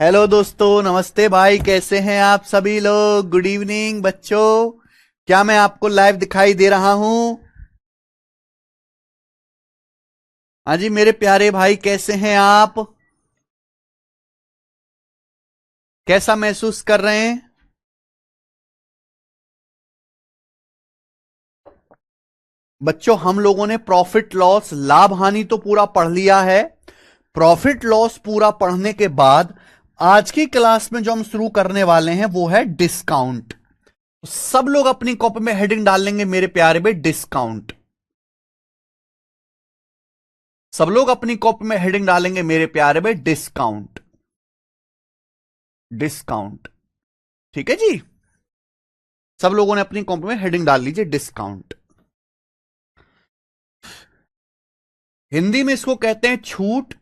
Hello दोस्तों, नमस्ते भाई। कैसे हैं आप सभी लोग? गुड इवनिंग बच्चों। क्या मैं आपको लाइव दिखाई दे रहा हूं? हाँ जी मेरे प्यारे भाई, कैसे हैं आप? कैसा महसूस कर रहे हैं? बच्चों, हम लोगों ने प्रॉफिट लॉस, लाभ हानि तो पूरा पढ़ लिया है। प्रॉफिट लॉस पूरा पढ़ने के बाद आज की क्लास में जो हम शुरू करने वाले हैं वो है डिस्काउंट। सब लोग अपनी कॉपी में हेडिंग डाल लेंगे मेरे प्यारे भाई, डिस्काउंट। सब लोग अपनी कॉपी में हेडिंग डालेंगे मेरे प्यारे भाई, डिस्काउंट। डिस्काउंट। ठीक है जी। सब लोगों ने अपनी कॉपी में हेडिंग डाल लीजिए, डिस्काउंट। हिंदी में इसको कहते हैं छूट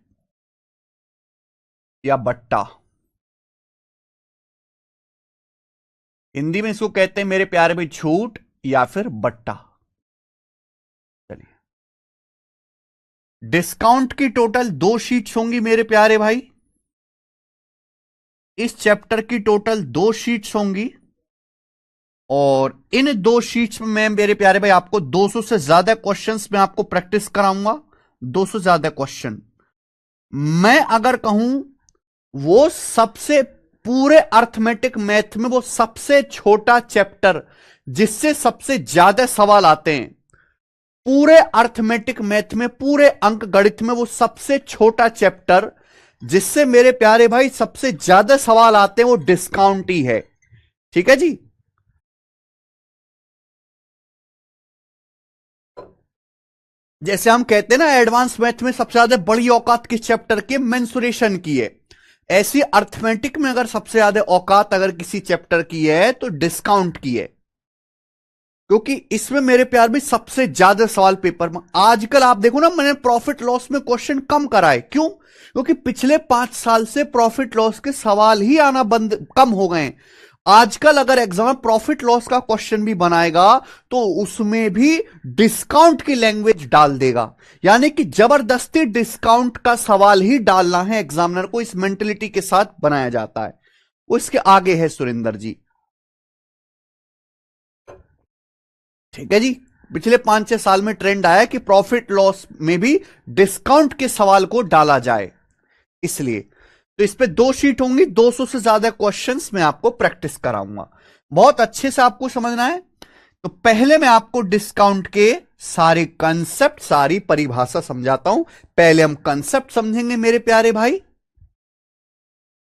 या बट्टा। हिंदी में इसको कहते हैं मेरे प्यारे भाई, छूट या फिर बट्टा। चलिए, डिस्काउंट की टोटल 2 शीट्स होंगी मेरे प्यारे भाई। इस चैप्टर की टोटल 2 शीट्स होंगी और इन 2 शीट्स में मैं मेरे प्यारे भाई आपको 200 से ज्यादा क्वेश्चंस में आपको प्रैक्टिस कराऊंगा। 200 से ज्यादा क्वेश्चन। मैं अगर कहूं, वो सबसे, पूरे अर्थमेटिक मैथ में वो सबसे छोटा चैप्टर जिससे सबसे ज्यादा सवाल आते हैं। पूरे अर्थमेटिक मैथ में, पूरे अंक गणित में वो सबसे छोटा चैप्टर जिससे मेरे प्यारे भाई सबसे ज्यादा सवाल आते हैं, वो डिस्काउंट ही है। ठीक है जी। जैसे हम कहते हैं ना, एडवांस मैथ में सबसे ज्यादा बड़ी औकात किस चैप्टर की? मेंसुरेशन की है। ऐसी अर्थमेटिक में अगर सबसे ज्यादा औकात अगर किसी चैप्टर की है तो डिस्काउंट की है, क्योंकि इसमें मेरे प्यार में सबसे ज्यादा सवाल पेपर में। आजकल आप देखो ना, मैंने प्रॉफिट लॉस में क्वेश्चन कम कराए। क्यों? क्योंकि पिछले 5 साल से प्रॉफिट लॉस के सवाल ही आना बंद, कम हो गए हैं। आजकल अगर एग्जाम में प्रॉफिट लॉस का क्वेश्चन भी बनाएगा तो उसमें भी डिस्काउंट की लैंग्वेज डाल देगा। यानी कि जबरदस्ती डिस्काउंट का सवाल ही डालना है एग्जामिनर को, इस मेंटेलिटी के साथ बनाया जाता है। वो इसके आगे है सुरेंद्र जी। ठीक है जी। पिछले 5-6 साल में ट्रेंड आया कि प्रॉफिट लॉस में भी डिस्काउंट के सवाल को डाला जाए, इसलिए। तो इस पे 2 शीट होंगी, 200 से ज्यादा क्वेश्चंस मैं आपको प्रैक्टिस कराऊंगा। बहुत अच्छे से आपको समझना है। तो पहले मैं आपको डिस्काउंट के सारे कंसेप्ट, सारी परिभाषा समझाता हूं। पहले हम कंसेप्ट समझेंगे मेरे प्यारे भाई।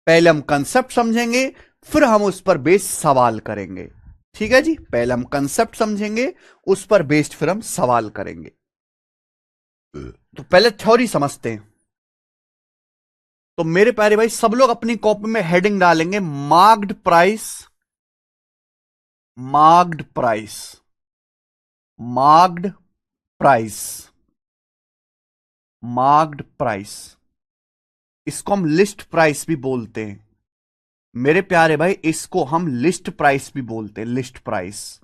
पहले हम कंसेप्ट समझेंगे, फिर हम उस पर बेस्ड सवाल करेंगे। ठीक है जी। पहले हम कंसेप्ट समझेंगे, उस पर बेस्ड फिर हम सवाल करेंगे। तो पहले थ्योरी समझते हैं। तो मेरे प्यारे भाई, सब लोग अपनी कॉपी में हेडिंग डालेंगे, marked price. Marked price. Marked price. Marked price. इसको हम लिस्ट प्राइस भी बोलते हैं मेरे प्यारे भाई। इसको हम लिस्ट प्राइस भी बोलते हैं, लिस्ट प्राइस।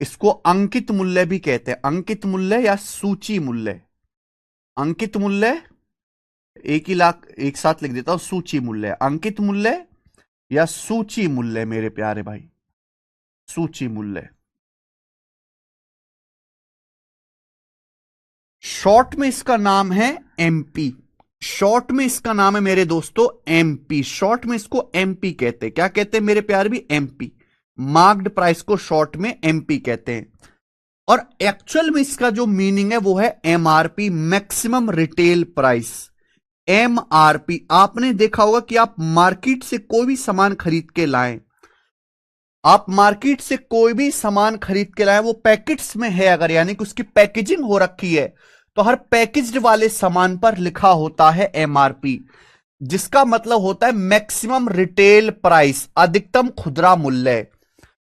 इसको अंकित मूल्य भी कहते हैं, अंकित मूल्य या सूची मूल्य। अंकित मूल्य, एक ही लाख एक साथ लिख देता हूं, सूची मूल्य, अंकित मूल्य या सूची मूल्य मेरे प्यारे भाई, सूची मूल्य। शॉर्ट में इसका नाम है एमपी। शॉर्ट में इसका नाम है मेरे दोस्तों एमपी। शॉर्ट में इसको एमपी कहते हैं। क्या कहते हैं मेरे प्यारे भी? एमपी। मार्क्ड प्राइस को शॉर्ट में एमपी कहते हैं। और एक्चुअल में इसका जो मीनिंग है वो है MRP, maximum retail price. MRP. आपने देखा होगा कि आप मार्केट से कोई भी सामान खरीद के लाएं, आप मार्केट से कोई भी सामान खरीद के लाएं, वो पैकेट्स में है अगर, यानी कि उसकी पैकेजिंग हो रखी है, तो हर पैकेज्ड वाले सामान पर लिखा होता है एमआरपी, जिसका मतलब होता है मैक्सिमम रिटेल प्राइस, अधिकतम खुदरा मूल्य।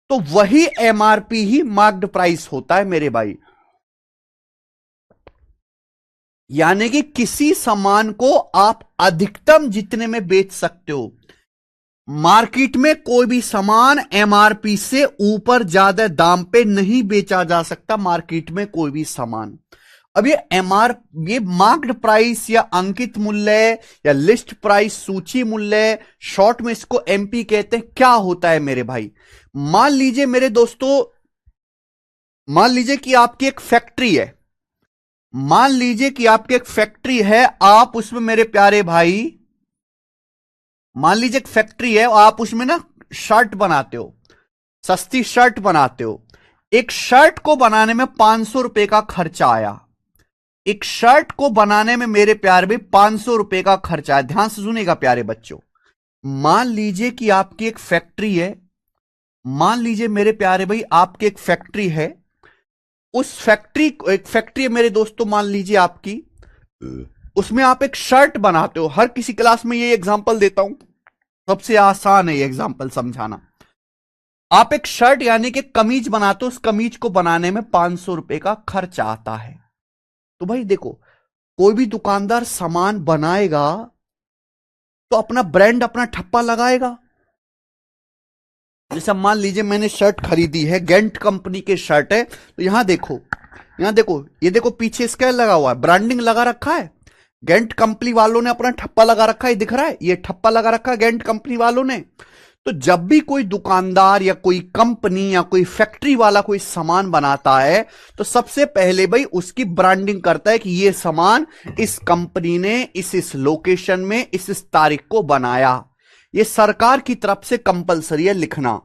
तो वही एमआरपी ही मार्क्ड प्राइस होता है मेरे भाई। यानी कि किसी सामान को आप अधिकतम जितने में बेच सकते हो। मार्केट में कोई भी सामान एमआरपी से ऊपर ज्यादा दाम पे नहीं बेचा जा सकता, मार्केट में कोई भी सामान। अब ये मार्क्ड प्राइस या अंकित मूल्य या लिस्ट प्राइस, सूची मूल्य, शॉर्ट में इसको एमपी कहते हैं। क्या होता है मेरे भाई, मान लीजिए मेरे दोस्तों, मान लीजिए कि आपकी एक फैक्ट्री है, मान लीजिए कि आपकी एक फैक्ट्री है, आप उसमें मेरे प्यारे भाई, मान लीजिए एक फैक्ट्री है और आप उसमें ना शर्ट बनाते हो, सस्ती शर्ट बनाते हो। एक शर्ट को बनाने में 500 रुपए का खर्चा आया, एक शर्ट को बनाने में मेरे प्यारे भाई 500 रुपए का खर्चा आया। ध्यान से सुनेगा प्यारे बच्चों, मान लीजिए कि आपकी एक फैक्ट्री है, मान लीजिए मेरे प्यारे भाई आपकी एक फैक्ट्री है, उस फैक्ट्री, एक फैक्ट्री है मेरे दोस्तों मान लीजिए आपकी, उसमें आप एक शर्ट बनाते हो। हर किसी क्लास में ये एग्जांपल देता हूं, सबसे आसान है ये एग्जांपल समझाना। आप एक शर्ट यानी कि कमीज बनाते हो, उस कमीज को बनाने में 500 रुपए का खर्च आता है। तो भाई देखो, कोई भी दुकानदार सामान बनाएगा तो अपना ब्रांड, अपना ठप्पा लगाएगा। जैसे मान लीजिए मैंने शर्ट खरीदी है, गेंट कंपनी के शर्ट है, तो यहां देखो, यहां देखो, ये देखो पीछे स्केल लगा हुआ है, ब्रांडिंग लगा रखा है, गेंट कंपनी वालों ने अपना ठप्पा लगा रखा है, दिख रहा है, ये ठप्पा लगा रखा है गेंट कंपनी वालों ने। तो जब भी कोई दुकानदार या कोई कंपनी या कोई फैक्ट्री वाला कोई सामान बनाता है, तो सबसे पहले भाई उसकी ब्रांडिंग करता है कि ये सामान इस कंपनी ने इस लोकेशन में इस तारीख को बनाया। ये सरकार की तरफ से कंपलसरी है लिखना।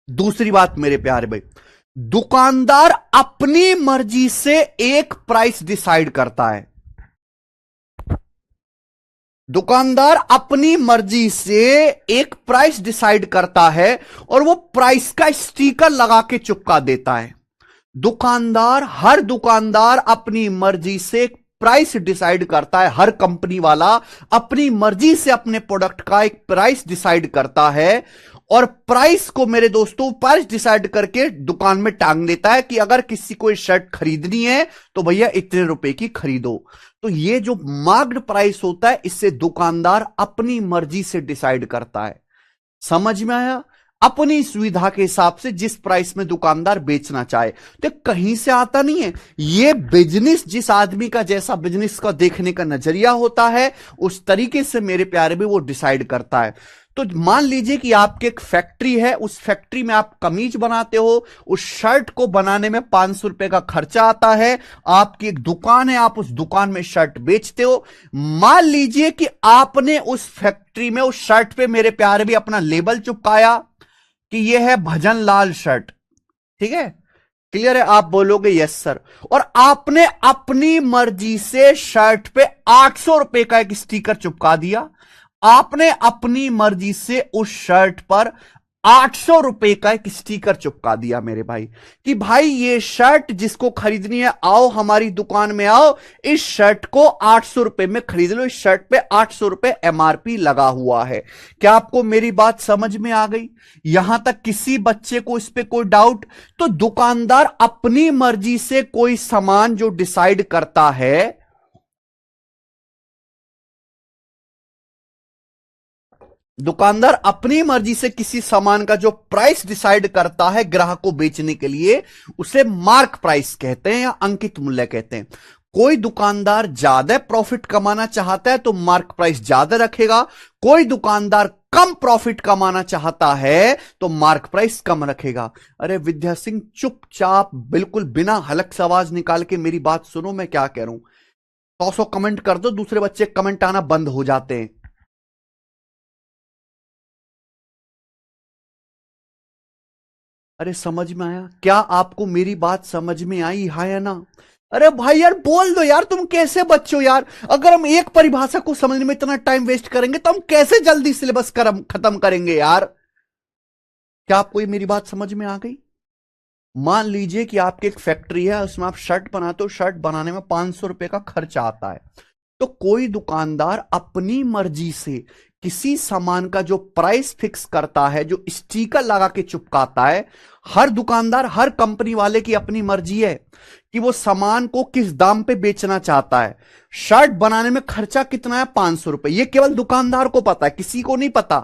दूसरी बात मेरे प्यारे भाई, दुकानदार अपनी मर्जी से एक प्राइस डिसाइड करता है, दुकानदार अपनी मर्जी से एक प्राइस डिसाइड करता है और वो प्राइस का स्टिकर लगा के चिपका देता है। दुकानदार, हर दुकानदार अपनी मर्जी से प्राइस डिसाइड करता है, हर कंपनी वाला अपनी मर्जी से अपने प्रोडक्ट का एक प्राइस डिसाइड करता है और प्राइस को मेरे दोस्तों प्राइस डिसाइड करके दुकान में टांग देता है कि अगर किसी को शर्ट खरीदनी है तो भैया इतने रुपए की खरीदो। तो ये जो मार्क्ड प्राइस होता है, इससे दुकानदार अपनी मर्जी से डिसाइड करता है। समझ में आया? अपनी सुविधा के हिसाब से जिस प्राइस में दुकानदार बेचना चाहे, तो कहीं से आता नहीं है। ये बिजनेस जिस आदमी का जैसा बिजनेस का देखने का नजरिया होता है, उस तरीके से मेरे प्यारे भी वो डिसाइड करता है। तो मान लीजिए कि आपकी एक फैक्ट्री है, उस फैक्ट्री में आप कमीज बनाते हो, उस शर्ट को बनाने में 500 रुपए का खर्चा आता है। आपकी एक दुकान है, आप उस दुकान में शर्ट बेचते हो। मान लीजिए कि आपने उस फैक्ट्री में उस शर्ट पे मेरे प्यारे भी अपना लेबल चिपकाया कि यह है भजन लाल शर्ट, ठीक है, क्लियर है? आप बोलोगे यस सर, और आपने अपनी मर्जी से शर्ट पे 800 रुपए का एक स्टिकर चिपका दिया। आपने अपनी मर्जी से उस शर्ट पर 800 रुपए का एक स्टिकर चिपका दिया मेरे भाई, कि भाई ये शर्ट जिसको खरीदनी है आओ हमारी दुकान में आओ, इस शर्ट को 800 रुपए में खरीद लो। इस शर्ट पे 800 रुपए एमआरपी लगा हुआ है। क्या आपको मेरी बात समझ में आ गई? यहां तक किसी बच्चे को इस पे कोई डाउट? तो दुकानदार अपनी मर्जी से कोई सामान जो डिसाइड करता है, दुकानदार अपनी मर्जी से किसी सामान का जो प्राइस डिसाइड करता है ग्राहक को बेचने के लिए, उसे मार्क प्राइस कहते हैं या अंकित मूल्य कहते हैं। कोई दुकानदार ज्यादा प्रॉफिट कमाना चाहता है तो मार्क प्राइस ज्यादा रखेगा, कोई दुकानदार कम प्रॉफिट कमाना चाहता है तो मार्क प्राइस कम रखेगा। अरे विद्या सिंह, चुपचाप बिल्कुल बिना हलक से आवाज निकाल के मेरी बात सुनो, मैं क्या कह रहा हूं। 100 कमेंट कर दो, दूसरे बच्चे कमेंट आना बंद हो जाते हैं। अरे समझ में आया? क्या आपको मेरी बात समझ में आई, हाँ या ना? अरे भाई यार बोल दो यार, तुम कैसे बच्चे हो यार? अगर हम एक परिभाषा को समझने में इतना टाइम वेस्ट करेंगे तो हम कैसे जल्दी सिलेबस खत्म करेंगे यार? क्या आपको ये मेरी बात समझ में आ गई? मान लीजिए कि आपकी एक फैक्ट्री है, उसमें आप शर्ट बनाते हो, शर्ट बनाने में 500 रुपए का खर्चा आता है। तो कोई दुकानदार अपनी मर्जी से किसी सामान का जो प्राइस फिक्स करता है, जो स्टिकर लगा के चिपकाता है। हर दुकानदार, हर कंपनी वाले की अपनी मर्जी है कि वो सामान को किस दाम पे बेचना चाहता है। शर्ट बनाने में खर्चा कितना है? 500 रुपए। ये केवल दुकानदार को पता है, किसी को नहीं पता।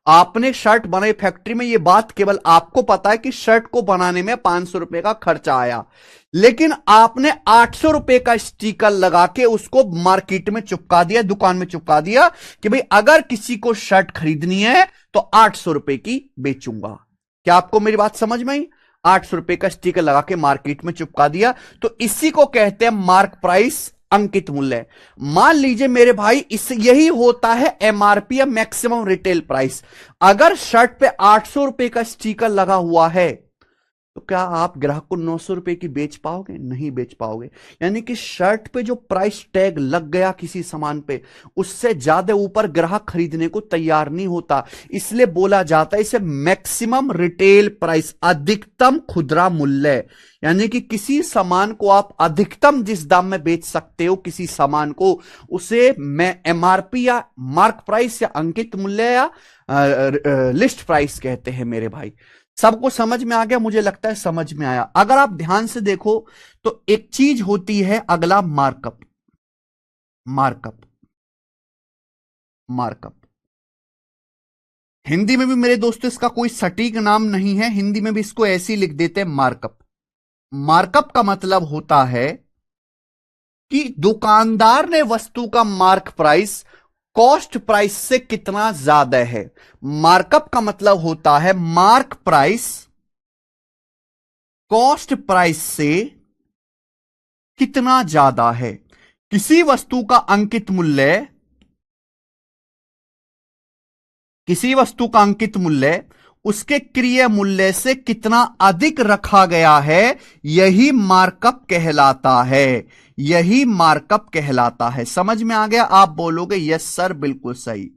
आपने शर्ट बनाई फैक्ट्री में, ये बात केवल आपको पता है कि शर्ट को बनाने में 500 रुपए का खर्चा आया, लेकिन आपने 800 रुपए का स्टिकर लगा के उसको मार्केट में चिपका दिया, दुकान में चिपका दिया कि भाई अगर किसी को शर्ट खरीदनी है तो 800 रुपए की बेचूंगा। क्या आपको मेरी बात समझ में आई? 800 रुपए का स्टिकर लगा के मार्केट में चिपका दिया, तो इसी को कहते हैं मार्क प्राइस, अंकित मूल्य। मान लीजिए मेरे भाई, इस यही होता है एमआरपी या मैक्सिमम रिटेल प्राइस। अगर शर्ट पे 800 रुपए का स्टिकर लगा हुआ है तो क्या आप ग्राहक को 900 रुपए की बेच पाओगे? नहीं बेच पाओगे। यानी कि शर्ट पे जो प्राइस टैग लग गया किसी सामान पे, उससे ज्यादा ऊपर ग्राहक खरीदने को तैयार नहीं होता। इसलिए बोला जाता है इसे मैक्सिमम रिटेल प्राइस, अधिकतम खुदरा मूल्य। यानी कि किसी सामान को आप अधिकतम जिस दाम में बेच सकते हो किसी सामान को, उसे मैं एमआरपी या मार्क प्राइस या अंकित मूल्य या लिस्ट प्राइस कहते हैं मेरे भाई। सबको समझ में आ गया? मुझे लगता है समझ में आया। अगर आप ध्यान से देखो तो एक चीज होती है अगला, मार्कअप। मार्कअप, मार्कअप हिंदी में भी मेरे दोस्तों इसका कोई सटीक नाम नहीं है, हिंदी में भी इसको ऐसे ही लिख देते हैं, मार्कअप। मार्कअप का मतलब होता है कि दुकानदार ने वस्तु का मार्क प्राइस कॉस्ट प्राइस से कितना ज्यादा है। मार्कअप का मतलब होता है मार्क प्राइस कॉस्ट प्राइस से कितना ज्यादा है। किसी वस्तु का अंकित मूल्य, किसी वस्तु का अंकित मूल्य उसके क्रय मूल्य से कितना अधिक रखा गया है, यही मार्कअप कहलाता है। यही मार्कअप कहलाता है। समझ में आ गया? आप बोलोगे यस सर, बिल्कुल सही।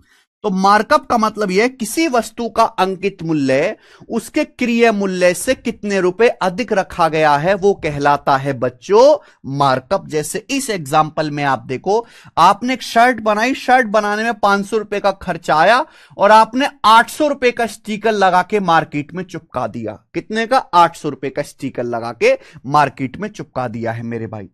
तो मार्कअप का मतलब यह, किसी वस्तु का अंकित मूल्य उसके क्रय मूल्य से कितने रुपए अधिक रखा गया है, वो कहलाता है बच्चों मार्कअप। जैसे इस एग्जांपल में आप देखो, आपने एक शर्ट बनाई, शर्ट बनाने में 500 रुपए का खर्चा आया और आपने 800 रुपए का स्टिकर लगा के मार्केट में चिपका दिया। कितने का? 800 रुपए का स्टिकर लगा के मार्केट में चिपका दिया है मेरे भाई।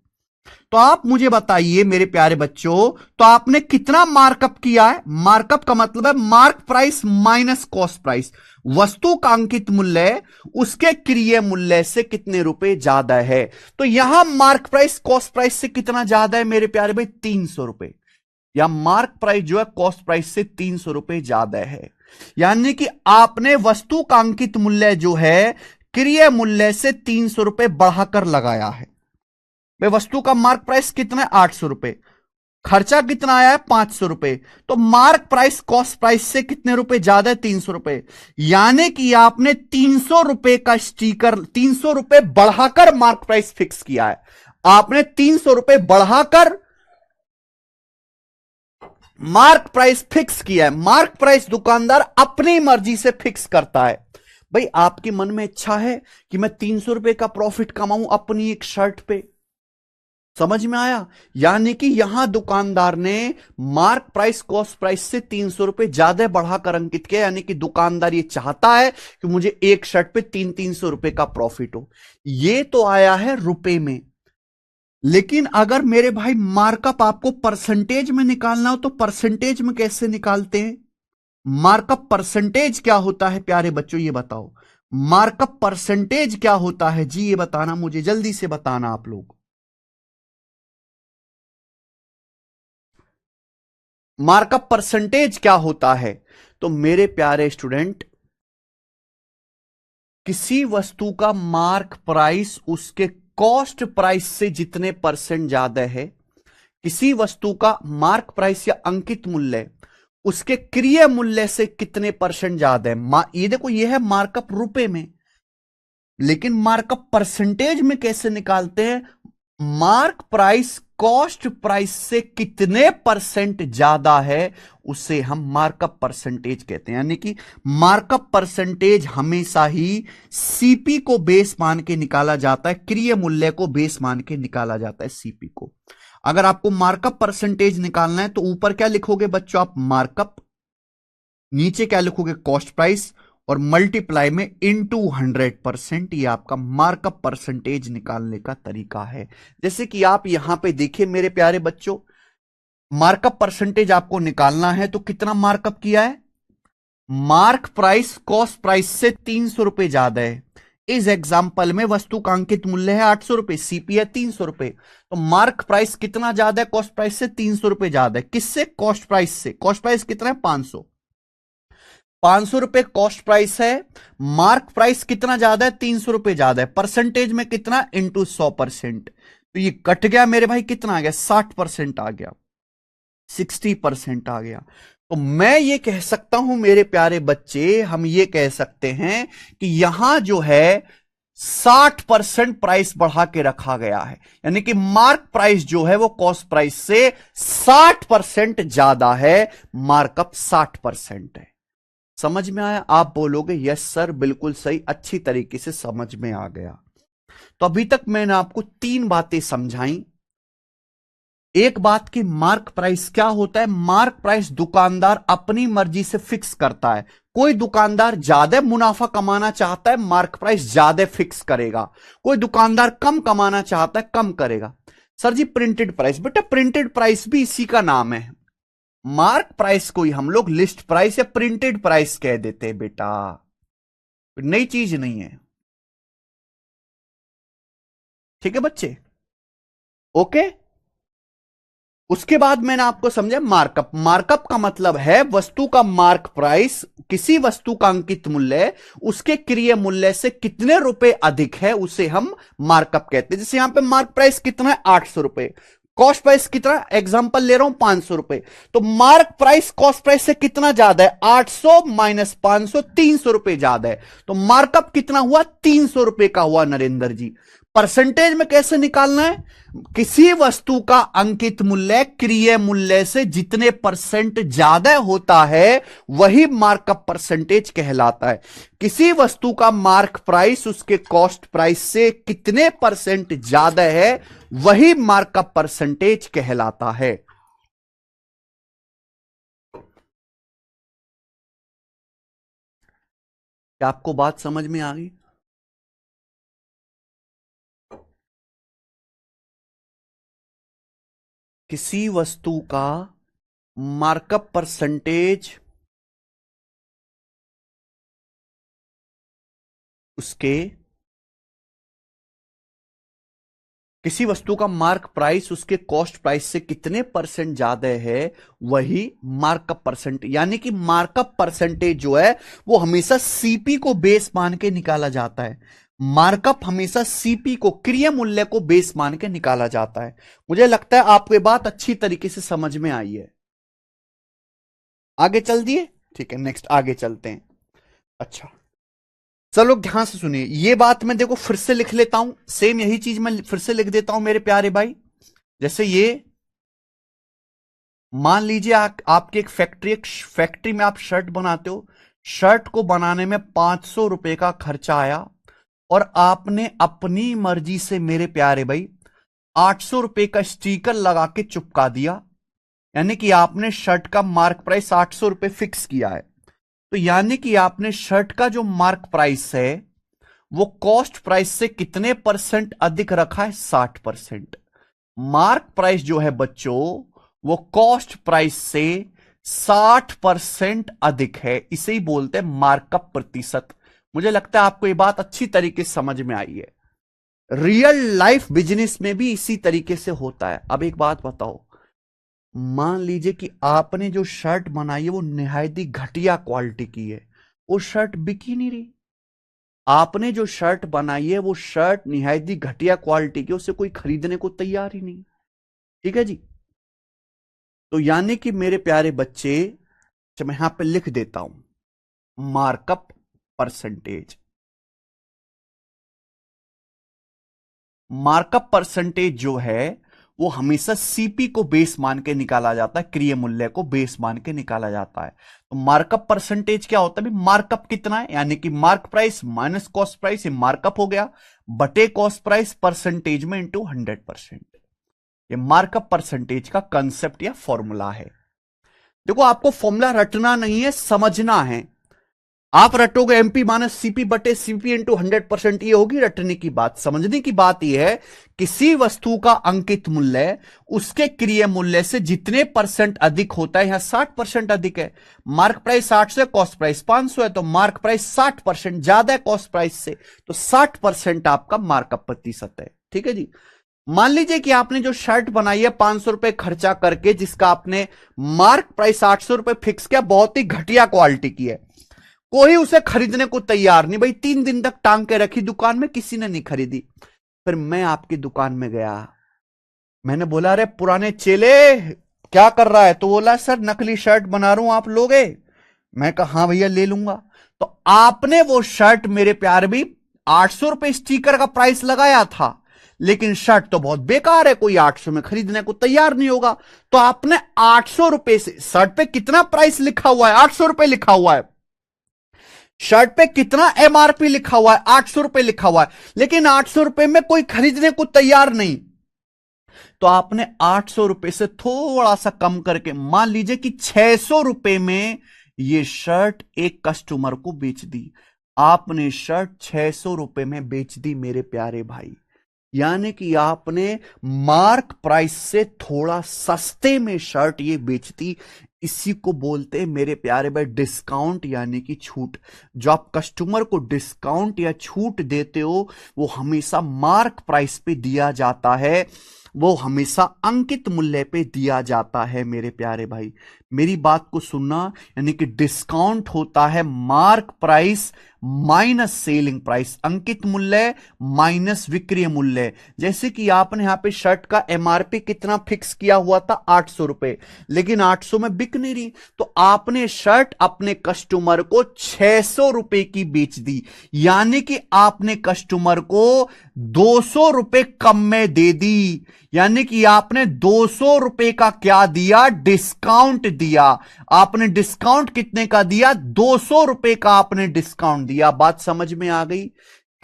तो आप मुझे बताइए मेरे प्यारे बच्चों, तो आपने कितना मार्कअप किया है? मार्कअप का मतलब है mark price minus cost price. वस्तु का अंकित मूल्य उसके क्रय मूल्य से कितने रुपए ज्यादा है। तो यहां मार्क प्राइस कॉस्ट प्राइस से कितना ज्यादा है मेरे प्यारे भाई? 300 रुपए। या मार्क प्राइस जो है कॉस्ट प्राइस से 300 रुपए ज्यादा है। यानी कि आपने वस्तु का अंकित मूल्य जो है क्रय मूल्य से 300 रुपए बढ़ाकर लगाया है। भाई वस्तु का मार्क प्राइस कितना है? 800 रुपए। खर्चा कितना आया है? 500 रुपए। तो मार्क प्राइस कॉस्ट प्राइस से कितने रुपए ज्यादा है? 300 रुपए। यानी कि आपने 300 रुपए का स्टिकर, 300 रुपए बढ़ाकर मार्क प्राइस फिक्स किया है। आपने 300 रुपए बढ़ाकर मार्क प्राइस फिक्स किया है। मार्क प्राइस दुकानदार अपनी मर्जी से फिक्स करता है। भाई आपके मन में इच्छा है कि मैं 300 रुपए का प्रॉफिट कमाऊं अपनी एक शर्ट पे। समझ में आया? यानी कि यहां दुकानदार ने मार्क प्राइस कॉस्ट प्राइस से 300 रुपए ज्यादा बढ़ाकर अंकित किया। यानी कि दुकानदार ये चाहता है कि मुझे एक शर्ट पे 300 रुपए का प्रॉफिट हो। ये तो आया है रुपए में। लेकिन अगर मेरे भाई मार्कअप आपको परसेंटेज में निकालना हो तो परसेंटेज में कैसे निकालते हैं? मार्कअप परसेंटेज क्या होता है प्यारे बच्चों, ये बताओ। मार्कअप परसेंटेज क्या होता है जी, ये बताना मुझे, जल्दी से बताना आप लोग। मार्कअप परसेंटेज क्या होता है? तो मेरे प्यारे स्टूडेंट, किसी वस्तु का मार्क प्राइस उसके कॉस्ट प्राइस से जितने परसेंट ज्यादा है, किसी वस्तु का मार्क प्राइस या अंकित मूल्य उसके क्रय मूल्य से कितने परसेंट ज्यादा है। ये देखो, ये है मार्कअप रुपए में। लेकिन मार्कअप परसेंटेज में कैसे निकालते हैं? मार्क प्राइस कॉस्ट प्राइस से कितने परसेंट ज्यादा है, उसे हम मार्कअप परसेंटेज कहते हैं। यानी कि मार्कअप परसेंटेज हमेशा ही सीपी को बेस मान के निकाला जाता है, क्रय मूल्य को बेस मान के निकाला जाता है सीपी को। अगर आपको मार्कअप परसेंटेज निकालना है तो ऊपर क्या लिखोगे बच्चों आप? मार्कअप। नीचे क्या लिखोगे? Cost price. और मल्टीप्लाई में इनटू 100%। ये आपका मार्कअप परसेंटेज निकालने का तरीका है। जैसे कि आप यहां पे देखिए मेरे प्यारे बच्चों, मार्कअप परसेंटेज आपको निकालना है तो कितना मार्कअप किया है? मार्क प्राइस कॉस्ट प्राइस से 300 रुपए ज्यादा है। इस एग्जाम्पल में वस्तु का अंकित मूल्य है 800 रुपए, सीपी है 300 रुपए, तो मार्क प्राइस कितना ज्यादा है कॉस्ट प्राइस से? 300 रुपए ज्यादा है। किससे? कॉस्ट प्राइस से। कॉस्ट प्राइस कितना है? 500। 500 रुपए कॉस्ट प्राइस है, मार्क प्राइस कितना ज्यादा है? 300 रुपए ज्यादा है। परसेंटेज में कितना? इंटू 100%। तो ये कट गया मेरे भाई, कितना आ गया? 60% आ गया, 60% आ गया। तो मैं ये कह सकता हूं मेरे प्यारे बच्चे, हम ये कह सकते हैं कि यहां जो है 60% प्राइस बढ़ा के रखा गया है, यानी कि मार्क प्राइस जो है वो कॉस्ट प्राइस से 60% ज्यादा है, मार्कअप 60% है। समझ में आया? आप बोलोगे यस सर बिल्कुल सही, अच्छी तरीके से समझ में आ गया। तो अभी तक मैंने आपको 3 बातें समझाई। एक बात की, मार्क प्राइस क्या होता है? मार्क प्राइस दुकानदार अपनी मर्जी से फिक्स करता है। कोई दुकानदार ज्यादा मुनाफा कमाना चाहता है, मार्क प्राइस ज्यादा फिक्स करेगा। कोई दुकानदार कम कमाना चाहता है, कम करेगा। सर जी प्रिंटेड प्राइस, बेटा प्रिंटेड प्राइस भी इसी का नाम है। मार्क प्राइस को ही हम लोग लिस्ट प्राइस या प्रिंटेड प्राइस कह देते हैं बेटा, नई चीज नहीं है। ठीक है बच्चे? ओके। उसके बाद मैंने आपको समझा मार्कअप। मार्कअप का मतलब है वस्तु का मार्क प्राइस, किसी वस्तु का अंकित मूल्य उसके क्रय मूल्य से कितने रुपए अधिक है उसे हम मार्कअप कहते हैं। जैसे यहां पे मार्क प्राइस कितना है? 800 रुपए। कॉस्ट प्राइस कितना? एग्जांपल ले रहा हूं 500 रुपए। तो मार्क प्राइस कॉस्ट प्राइस से कितना ज्यादा है? 800 माइनस 500, 300 रुपए ज्यादा है। तो मार्कअप कितना हुआ? 300 रुपए का हुआ नरेंद्र जी। परसेंटेज में कैसे निकालना है? किसी वस्तु का अंकित मूल्य क्रय मूल्य से जितने परसेंट ज्यादा होता है वही मार्कअप परसेंटेज कहलाता है। किसी वस्तु का मार्क प्राइस उसके कॉस्ट प्राइस से कितने परसेंट ज्यादा है वही मार्कअप परसेंटेज कहलाता है। क्या आपको बात समझ में आ गई? किसी वस्तु का मार्कअप परसेंटेज उसके, किसी वस्तु का मार्क प्राइस उसके कॉस्ट प्राइस से कितने परसेंट ज्यादा है वही मार्कअप परसेंट, यानी कि मार्कअप परसेंटेज जो है वो हमेशा सीपी को बेस मान के निकाला जाता है। मार्कअप हमेशा सीपी को, क्रय मूल्य को बेस मान के निकाला जाता है। मुझे लगता है आपको ये बात अच्छी तरीके से समझ में आई है। आगे चल दिए? ठीक है, नेक्स्ट आगे चलते हैं। अच्छा चलो ध्यान से सुनिए, ये बात मैं देखो फिर से लिख लेता हूं, सेम यही चीज मैं फिर से लिख देता हूं मेरे प्यारे भाई। जैसे ये मान लीजिए आपकी एक फैक्ट्री में आप शर्ट बनाते हो। शर्ट को बनाने में 500 रुपए का खर्चा आया और आपने अपनी मर्जी से मेरे प्यारे भाई 800 रुपए का स्टिकर लगा के चिपका दिया, यानी कि आपने शर्ट का मार्क प्राइस 800 रुपए फिक्स किया है। तो यानी कि आपने शर्ट का जो मार्क प्राइस है वो कॉस्ट प्राइस से कितने परसेंट अधिक रखा है? 60%। मार्क प्राइस जो है बच्चों वो कॉस्ट प्राइस से 60% अधिक है, इसे ही बोलते हैं मार्कअप प्रतिशत। मुझे लगता है आपको ये बात अच्छी तरीके से समझ में आई है। रियल लाइफ बिजनेस में भी इसी तरीके से होता है। अब एक बात बताओ, मान लीजिए कि आपने जो शर्ट बनाई है वो निहायत ही घटिया क्वालिटी की है, वो शर्ट बिक ही नहीं रही। आपने जो शर्ट बनाई है वो शर्ट निहायत ही घटिया क्वालिटी की, उसे कोई खरीदने को तैयार ही नहीं। ठीक है जी? तो यानी कि मेरे प्यारे बच्चे, जब मैं यहां पे लिख देता हूं मार्कअप परसेंटेज। मार्कअप परसेंटेज जो है वो हमेशा सीपी को बेस मान के निकाला जाता है, क्रय मूल्य को बेस मान के निकाला जाता है। तो मार्कअप परसेंटेज क्या होता है? मार्कअप कितना है, यानी कि mark price minus cost price, ये मार्कअप हो गया, बटे कॉस्ट प्राइस परसेंटेज में इंटू 100%। ये मार्कअप परसेंटेज का कंसेप्ट या फॉर्मूला है। देखो आपको फॉर्मूला रटना नहीं है, समझना है। आप रटोगे एमपी माइनस सीपी बटे सीपी इंटू 100%, ये होगी रटने की बात। समझने की बात यह है, किसी वस्तु का अंकित मूल्य उसके क्रिय मूल्य से जितने परसेंट अधिक होता है, यहां 60% अधिक है। मार्क प्राइस 800 है, कॉस्ट प्राइस 500 है, तो मार्क प्राइस 60% ज्यादा है कॉस्ट प्राइस से, तो 60% आपका मार्कअप प्रतिशत है। ठीक है जी। मान लीजिए कि आपने जो शर्ट बनाई है 500 रुपए खर्चा करके, जिसका आपने मार्क प्राइस 800 रुपए फिक्स किया, बहुत ही घटिया क्वालिटी की है, कोई उसे खरीदने को तैयार नहीं। भाई 3 दिन तक टांग के रखी दुकान में, किसी ने नहीं खरीदी। फिर मैं आपकी दुकान में गया, मैंने बोला अरे पुराने चेले क्या कर रहा है, तो बोला सर नकली शर्ट बना रहा हूं, आप लोगे? मैं कहा हाँ भैया ले लूंगा। तो आपने वो शर्ट मेरे प्यार भी 800 रुपए स्टिकर का प्राइस लगाया था, लेकिन शर्ट तो बहुत बेकार है, कोई 800 में खरीदने को तैयार नहीं होगा। तो आपने 800 रुपए से, शर्ट पे कितना प्राइस लिखा हुआ है? 800 रुपए लिखा हुआ है। शर्ट पे कितना एमआरपी लिखा हुआ है? 800 रुपए लिखा हुआ है, लेकिन 800 रुपए में कोई खरीदने को तैयार नहीं। तो आपने 800 रुपए से थोड़ा सा कम करके, मान लीजिए कि 600 रुपए में ये शर्ट एक कस्टमर को बेच दी। आपने शर्ट 600 रुपए में बेच दी मेरे प्यारे भाई, यानी कि आपने मार्क प्राइस से थोड़ा सस्ते में शर्ट ये बेचती। इसी को बोलते हैं मेरे प्यारे भाई डिस्काउंट, यानी कि छूट। जो आप कस्टमर को डिस्काउंट या छूट देते हो, वो हमेशा मार्क प्राइस पे दिया जाता है, वो हमेशा अंकित मूल्य पे दिया जाता है मेरे प्यारे भाई। मेरी बात को सुनना, यानी कि डिस्काउंट होता है mark price minus selling price, अंकित मूल्य माइनस विक्रय मूल्य। जैसे कि आपने यहां पे शर्ट का एमआरपी कितना फिक्स किया हुआ था? 800 रुपए, लेकिन 800 में बिक नहीं रही, तो आपने शर्ट अपने कस्टमर को 600 रुपए की बेच दी, यानी कि आपने कस्टमर को 200 रुपए कम में दे दी। यानी कि आपने 200 रुपए का क्या दिया? डिस्काउंट दिया। आपने डिस्काउंट कितने का दिया? 200 रुपए का आपने डिस्काउंट दिया। बात समझ में आ गई?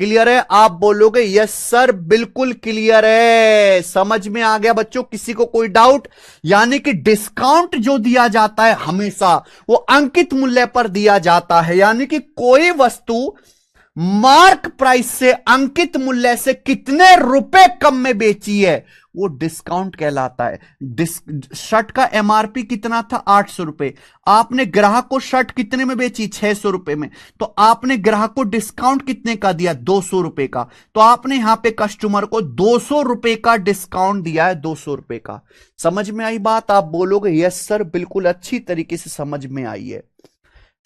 क्लियर है? आप बोलोगे यस सर बिल्कुल क्लियर है, समझ में आ गया बच्चों? किसी को कोई डाउट? यानी कि डिस्काउंट जो दिया जाता है हमेशा वो अंकित मूल्य पर दिया जाता है, यानी कि कोई वस्तु मार्क प्राइस से, अंकित मूल्य से कितने रुपए कम में बेची है, वो डिस्काउंट कहलाता है। शर्ट का एमआरपी कितना था? 800 रुपए। आपने ग्राहक को शर्ट कितने में बेची? 600 रुपए में। तो आपने ग्राहक को डिस्काउंट कितने का दिया? 200 रुपए का। तो आपने यहां पे कस्टमर को 200 रुपए का डिस्काउंट दिया है, 200 रुपए का। समझ में आई बात? आप बोलोगे यस सर बिल्कुल अच्छी तरीके से समझ में आई है।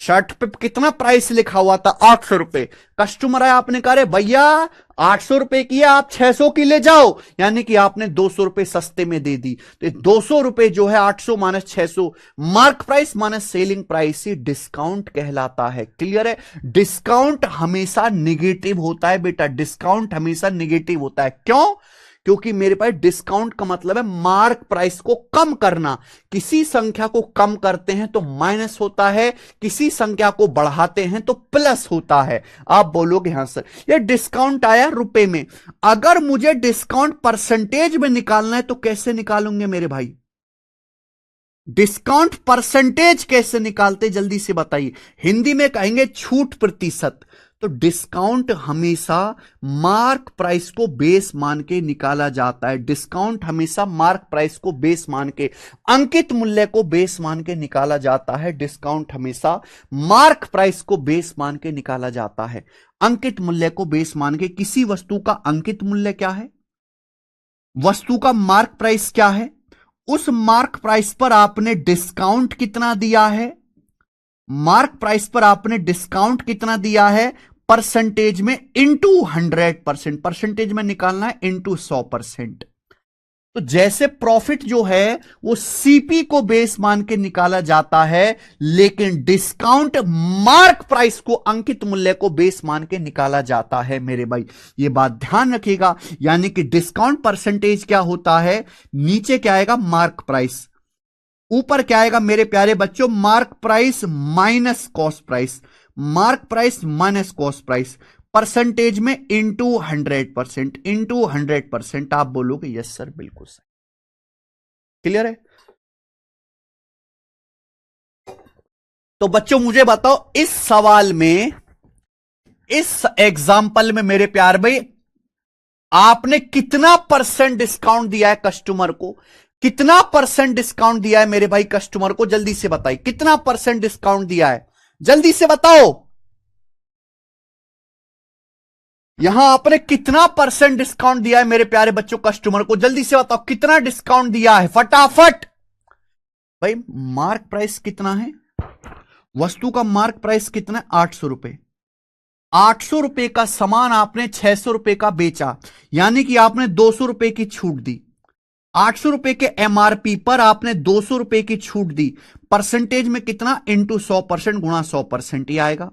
शर्ट पे कितना प्राइस लिखा हुआ था? 800 रुपए। कस्टमर आया, आपने कहा भैया 800 रुपए की है, आप 600 की ले जाओ, यानी कि आपने 200 रुपए सस्ते में दे दी। तो 200 रुपए जो है 800 minus 600, mark price minus selling price, ही डिस्काउंट कहलाता है। क्लियर है? डिस्काउंट हमेशा निगेटिव होता है बेटा, डिस्काउंट हमेशा निगेटिव होता है। क्यों? क्योंकि मेरे पास डिस्काउंट का मतलब है मार्क प्राइस को कम करना। किसी संख्या को कम करते हैं तो माइनस होता है, किसी संख्या को बढ़ाते हैं तो प्लस होता है। आप बोलोगे हाँ सर, ये डिस्काउंट आया रुपए में। अगर मुझे डिस्काउंट परसेंटेज में निकालना है तो कैसे निकालूंगे मेरे भाई? डिस्काउंट परसेंटेज कैसे निकालते, जल्दी से बताइए। हिंदी में कहेंगे छूट प्रतिशत। तो डिस्काउंट हमेशा मार्क प्राइस को बेस मान के निकाला जाता है। डिस्काउंट हमेशा मार्क प्राइस को बेस मान के, अंकित मूल्य को बेस मान के निकाला जाता है। डिस्काउंट हमेशा मार्क प्राइस को बेस मान के निकाला जाता है, अंकित मूल्य को बेस मान के। किसी वस्तु का अंकित मूल्य क्या है? वस्तु का मार्क प्राइस क्या है? उस मार्क प्राइस पर आपने डिस्काउंट कितना दिया है? मार्क प्राइस पर आपने डिस्काउंट कितना दिया है परसेंटेज में, इंटू 100%। परसेंटेज में निकालना है इंटू 100%। तो जैसे प्रॉफिट जो है वो सीपी को बेस मान के निकाला जाता है, लेकिन डिस्काउंट मार्क प्राइस को, अंकित मूल्य को बेस मान के निकाला जाता है मेरे भाई। ये बात ध्यान रखिएगा। यानी कि डिस्काउंट परसेंटेज क्या होता है? नीचे क्या आएगा? Mark price. ऊपर क्या आएगा मेरे प्यारे बच्चों? Mark price minus cost price. Mark price minus cost price, percentage में इंटू 100%। इंटू 100%। आप बोलोगे यस सर बिल्कुल सही। क्लियर है? तो बच्चों मुझे बताओ, इस सवाल में, इस एग्जाम्पल में मेरे प्यार भाई, आपने कितना परसेंट डिस्काउंट दिया है कस्टमर को? कितना परसेंट डिस्काउंट दिया है मेरे भाई कस्टमर को? जल्दी से बताइए, कितना परसेंट डिस्काउंट दिया है? जल्दी से बताओ, यहां आपने कितना परसेंट डिस्काउंट दिया है मेरे प्यारे बच्चों कस्टमर को? जल्दी से बताओ, कितना डिस्काउंट दिया है फटाफट। भाई मार्क प्राइस कितना है? वस्तु का मार्क प्राइस कितना है? 800 रुपए। 800 रुपए का सामान आपने 600 रुपए का बेचा, यानी कि आपने 200 रुपए की छूट दी। 800 रुपए के एमआरपी पर आपने 200 रुपए की छूट दी। परसेंटेज में कितना? इंटू 100% गुणा 100% ही आएगा।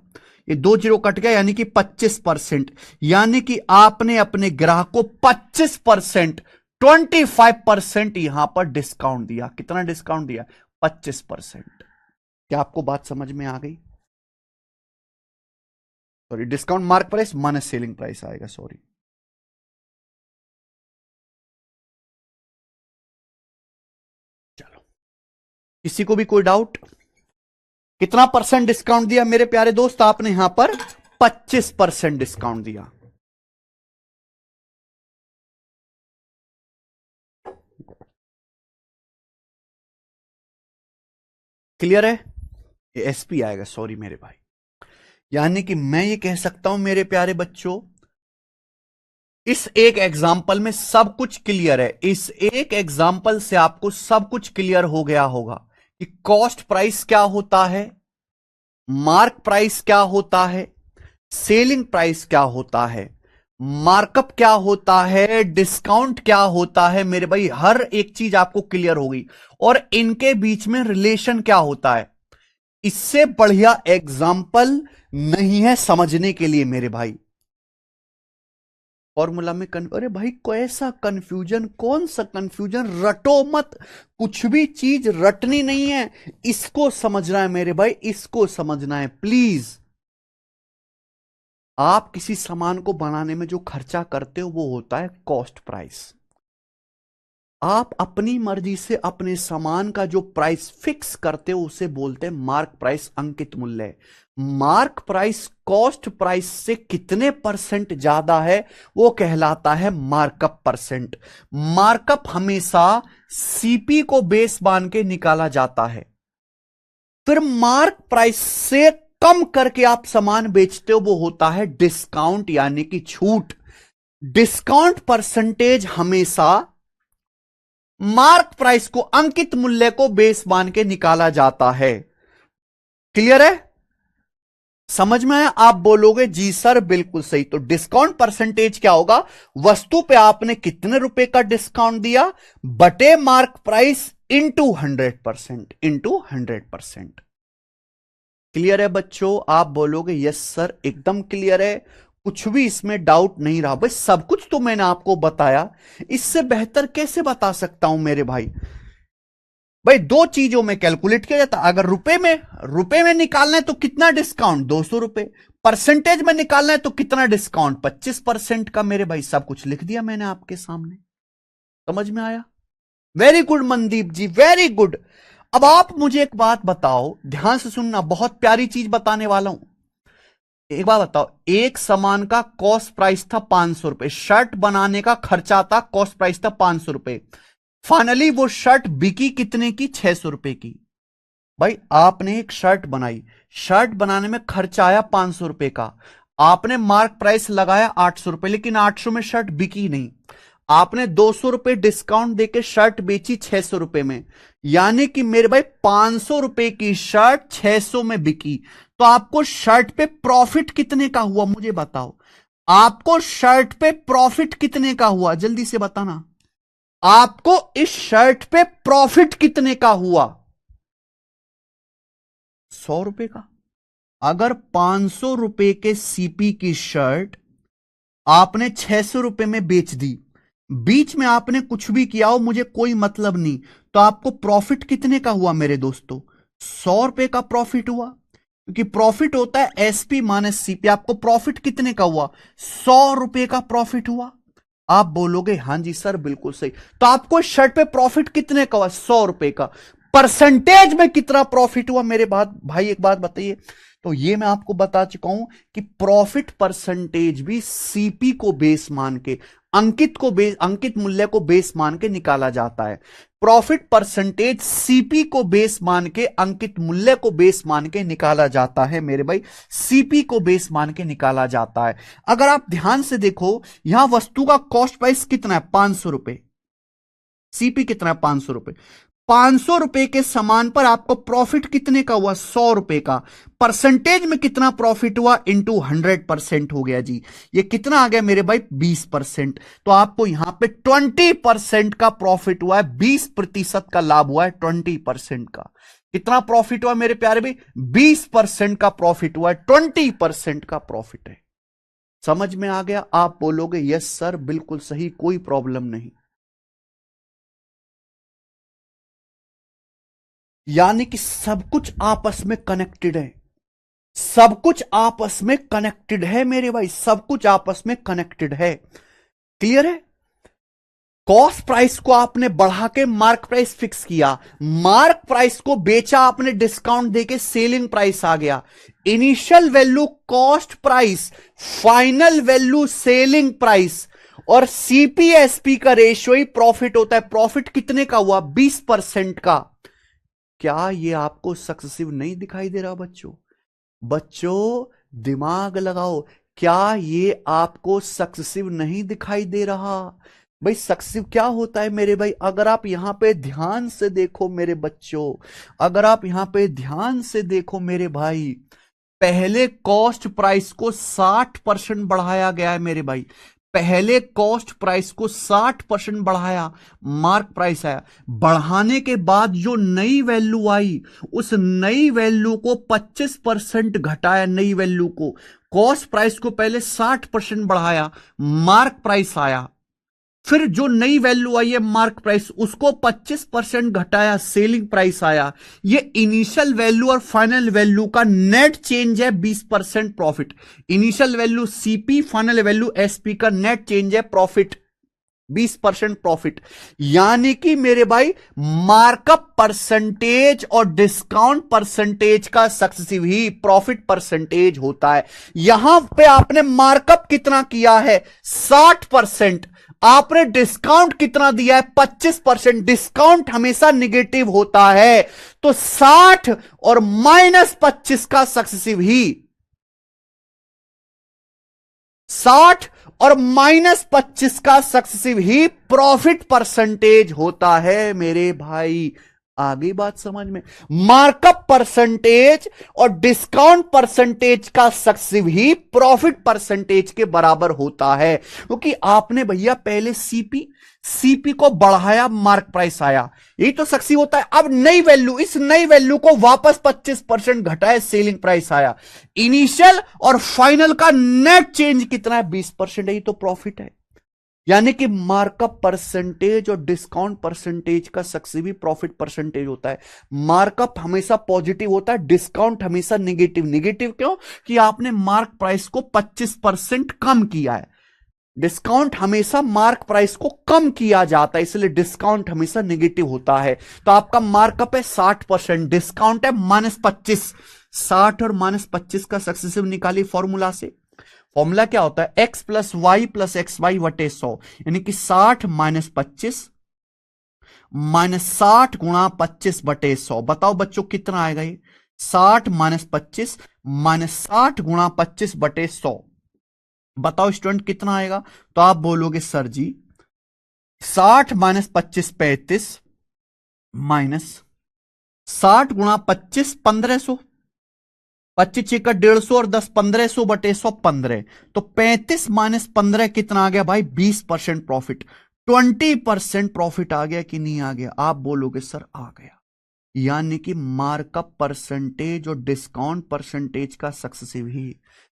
ये 2 जीरो कट गया, यानी कि 25%। यानी कि आपने अपने ग्राहक को 25%, 25% यहां पर डिस्काउंट दिया। कितना डिस्काउंट दिया? 25%। क्या आपको बात समझ में आ गई? Sorry, discount mark price minus selling price आएगा, सॉरी। चलो, किसी को भी कोई डाउट? कितना परसेंट डिस्काउंट दिया मेरे प्यारे दोस्त आपने? यहां पर 25% डिस्काउंट दिया। क्लियर है? ये एसपी आएगा, सॉरी मेरे भाई। यानी कि मैं ये कह सकता हूं मेरे प्यारे बच्चों, इस एक एग्जाम्पल में सब कुछ क्लियर है। इस एक एग्जाम्पल से आपको सब कुछ क्लियर हो गया होगा कि कॉस्ट प्राइस क्या होता है, मार्क प्राइस क्या होता है, सेलिंग प्राइस क्या होता है, मार्कअप क्या होता है, डिस्काउंट क्या होता है। मेरे भाई हर एक चीज आपको क्लियर होगी, और इनके बीच में रिलेशन क्या होता है। इससे बढ़िया एग्जाम्पल नहीं है समझने के लिए मेरे भाई। फॉर्मूला में अरे भाई कैसा कंफ्यूजन, कौन सा कंफ्यूजन? रटो मत, कुछ भी चीज रटनी नहीं है, इसको समझना है मेरे भाई, इसको समझना है प्लीज। आप किसी सामान को बनाने में जो खर्चा करते हो वो होता है कॉस्ट प्राइस। आप अपनी मर्जी से अपने सामान का जो प्राइस फिक्स करते हो उसे बोलते हैं मार्क प्राइस, अंकित मूल्य। मार्क प्राइस कॉस्ट प्राइस से कितने परसेंट ज्यादा है वो कहलाता है मार्कअप परसेंट। मार्कअप हमेशा सीपी को बेस मान के निकाला जाता है। फिर मार्क प्राइस से कम करके आप सामान बेचते हो, वो होता है डिस्काउंट यानी कि छूट। डिस्काउंट परसेंटेज हमेशा मार्क प्राइस को, अंकित मूल्य को बेस मान के निकाला जाता है। क्लियर है? समझ में आया? आप बोलोगे जी सर बिल्कुल सही। तो डिस्काउंट परसेंटेज क्या होगा? वस्तु पे आपने कितने रुपए का डिस्काउंट दिया बटे mark price into 100%, into 100%। Clear है बच्चों? आप बोलोगे यस सर एकदम क्लियर है, कुछ भी इसमें डाउट नहीं रहा। भाई सब कुछ तो मैंने आपको बताया, इससे बेहतर कैसे बता सकता हूं मेरे भाई? भाई दो चीजों में कैलकुलेट किया जाता। अगर रुपए में निकालना है तो कितना डिस्काउंट? 200 रुपए। परसेंटेज में निकालना है तो कितना डिस्काउंट? 25% का। मेरे भाई सब कुछ लिख दिया मैंने आपके सामने। समझ में आया? वेरी गुड मनदीप जी, वेरी गुड। अब आप मुझे एक बात बताओ, ध्यान से सुनना, बहुत प्यारी चीज बताने वाला हूं। एक बात बताओ, एक सामान का कॉस्ट प्राइस था 500 रुपए, शर्ट बनाने का खर्चा था, कॉस्ट प्राइस था 500 रुपए। फाइनली वो शर्ट बिकी कितने की? 600 रुपए की। भाई आपने एक शर्ट बनाई, शर्ट बनाने में खर्चा आया 500 रुपए का, आपने मार्क प्राइस लगाया 800 रुपए, लेकिन 800 में शर्ट बिकी नहीं। आपने 200 रुपए डिस्काउंट देके शर्ट बेची 600 रुपए में, यानी कि मेरे भाई 500 रुपए की शर्ट 600 में बिकी। तो आपको शर्ट पे प्रॉफिट कितने का हुआ मुझे बताओ? आपको शर्ट पे प्रॉफिट कितने का हुआ? जल्दी से बताना। आपको इस शर्ट पे प्रॉफिट कितने का हुआ? 100 रुपए का। अगर 500 रुपए के सीपी की शर्ट आपने 600 रुपए में बेच दी, बीच में आपने कुछ भी किया हो मुझे कोई मतलब नहीं, तो आपको प्रॉफिट कितने का हुआ मेरे दोस्तों? 100 रुपए का प्रॉफिट हुआ, क्योंकि प्रॉफिट होता है एसपी माइनस सीपी। आपको प्रॉफिट कितने का हुआ? 100 रुपए का प्रॉफिट हुआ। आप बोलोगे हां जी सर बिल्कुल सही। तो आपको शर्ट पे प्रॉफिट कितने का हुआ? 100 रुपए का। परसेंटेज में कितना प्रॉफिट हुआ मेरे भाई एक बात बताइए। तो ये मैं आपको बता चुका हूं कि प्रॉफिट परसेंटेज भी सीपी को बेस मान के, अंकित मूल्य को बेस मान के निकाला जाता है। प्रॉफिट परसेंटेज सीपी को बेस मान के, अंकित मूल्य को बेस मान के निकाला जाता है मेरे भाई, सीपी को बेस मान के निकाला जाता है। अगर आप ध्यान से देखो, यहां वस्तु का कॉस्ट प्राइस कितना है, 500 रुपए। सीपी कितना है, 500 रुपए। 500 रुपए के सामान पर आपको प्रॉफिट कितने का हुआ, 100 रुपए का। परसेंटेज में कितना प्रॉफिट हुआ, इंटू 100% हो गया जी। ये कितना आ गया मेरे भाई, 20%। तो आपको यहां पे 20% का प्रॉफिट हुआ है, 20% का लाभ हुआ है 20% का। कितना प्रॉफिट हुआ मेरे प्यारे भाई, 20% का प्रॉफिट हुआ है, 20% का प्रॉफिट है। समझ में आ गया? आप बोलोगे यस सर बिल्कुल सही, कोई प्रॉब्लम नहीं। यानी कि सब कुछ आपस में कनेक्टेड है, सब कुछ आपस में कनेक्टेड है मेरे भाई, सब कुछ आपस में कनेक्टेड है। क्लियर है? कॉस्ट प्राइस को आपने बढ़ा के मार्क प्राइस फिक्स किया, मार्क प्राइस को बेचा आपने डिस्काउंट देके, सेलिंग प्राइस आ गया। Initial value cost price, final value selling price, और सीपीएसपी का रेशियो ही प्रॉफिट होता है। प्रॉफिट कितने का हुआ, 20% का। क्या ये आपको सक्सेसिव नहीं दिखाई दे रहा बच्चों? बच्चों दिमाग लगाओ, क्या ये आपको सक्सेसिव नहीं दिखाई दे रहा? भाई सक्सेसिव क्या होता है मेरे भाई? अगर आप यहां पे ध्यान से देखो मेरे बच्चों, अगर आप यहां पे ध्यान से देखो मेरे भाई, पहले कॉस्ट प्राइस को 60% बढ़ाया गया है मेरे भाई। पहले कॉस्ट प्राइस को 60% बढ़ाया, मार्क प्राइस आया। बढ़ाने के बाद जो नई वैल्यू आई, उस नई वैल्यू को 25% घटाया। नई वैल्यू को, कॉस्ट प्राइस को पहले 60% बढ़ाया, मार्क प्राइस आया। फिर जो नई वैल्यू आई है मार्क प्राइस, उसको 25% घटाया, सेलिंग प्राइस आया। ये इनिशियल वैल्यू और फाइनल वैल्यू का नेट चेंज है, 20% profit. Initial value CP, final value SP का नेट चेंज है प्रॉफिट, 20% प्रॉफिट। यानी कि मेरे भाई मार्कअप परसेंटेज और डिस्काउंट परसेंटेज का सक्सेसिव ही प्रॉफिट परसेंटेज होता है। यहां पे आपने मार्कअप कितना किया है, 60%। आपने डिस्काउंट कितना दिया है, 25%। डिस्काउंट हमेशा निगेटिव होता है, तो 60 और -25 का सक्सेसिव ही, 60 और -25 का सक्सेसिव ही प्रॉफिट परसेंटेज होता है मेरे भाई। आगे बात समझ में? मार्कअप परसेंटेज और डिस्काउंट परसेंटेज का सक्सेसिव ही प्रॉफिट परसेंटेज के बराबर होता है। क्योंकि आपने भैया पहले सीपी को बढ़ाया, मार्क प्राइस आया, यही तो सक्सेसिव होता है। अब नई वैल्यू, इस नई वैल्यू को वापस 25% घटाए, सेलिंग प्राइस आया। इनिशियल और फाइनल का नेट चेंज कितना है, 20%। यही तो प्रॉफिट है। यानी कि मार्कअप परसेंटेज और डिस्काउंट परसेंटेज का सक्सेसिव ही प्रॉफिट परसेंटेज होता है। मार्कअप हमेशा पॉजिटिव होता है, डिस्काउंट हमेशा निगेटिव। निगेटिव क्यों? कि आपने मार्क प्राइस को 25% कम किया है। डिस्काउंट हमेशा मार्क प्राइस को कम किया जाता है, इसलिए डिस्काउंट हमेशा नेगेटिव होता है। तो आपका मार्कअप है 60%, डिस्काउंट है -25। 60 और -25 का सक्सेसिव निकालिए फॉर्मूला से। फॉर्मूला क्या होता है, x plus Y plus X Y वटे 100, यानी कि 60 -25 -60 गुणा 25 बटे 100। बताओ बच्चों कितना आएगा ये, 60 -25 -60 गुणा 25 बटे 100। बताओ स्टूडेंट कितना आएगा? तो आप बोलोगे सर जी 60 -25 35, -60 गुणा 25 1500, 25 का 150 और 10 1500 बटे 100 15। तो 35 -15 कितना आ गया भाई, 20% प्रॉफिट। 20% प्रॉफिट आ गया कि नहीं आ गया? आप बोलोगे सर आ गया। यानी कि मार्कअप परसेंटेज और डिस्काउंट परसेंटेज का सक्सेसिव ही,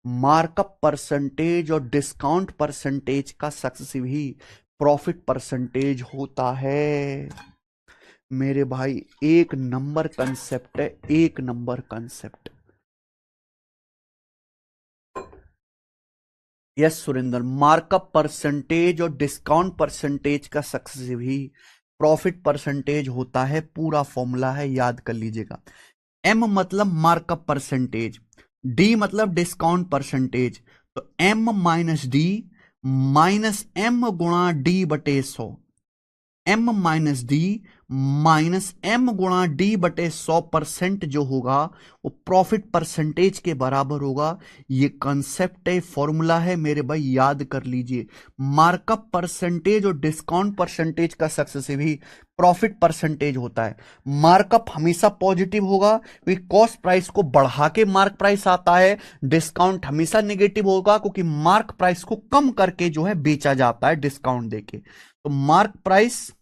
मार्कअप परसेंटेज और डिस्काउंट परसेंटेज का सक्सेसिव ही प्रॉफिट परसेंटेज होता है मेरे भाई। एक नंबर कंसेप्ट है, एक number concept. Yes Surendra, markup percentage और डिस्काउंट परसेंटेज का सक्सेसिव ही प्रॉफिट परसेंटेज होता है, पूरा फॉर्मूला है, याद कर लीजिएगा। एम मतलब मार्कअप परसेंटेज, डी मतलब डिस्काउंट परसेंटेज, तो M minus D minus M गुणा डी बटे 100, M minus D minus M गुणा डी बटे 100% जो होगा वो प्रॉफिट परसेंटेज के बराबर होगा। ये कंसेप्ट है, फॉर्मूला है मेरे भाई, याद कर लीजिए। मार्कअप परसेंटेज और डिस्काउंट परसेंटेज का सक्सेसिव ही प्रॉफिट परसेंटेज होता है। मार्कअप हमेशा पॉजिटिव होगा क्योंकि कॉस्ट प्राइस को बढ़ा के मार्क प्राइस आता है, डिस्काउंट हमेशा नेगेटिव होगा क्योंकि मार्क प्राइस को कम करके जो है बेचा जाता है डिस्काउंट देके। तो मार्क प्राइस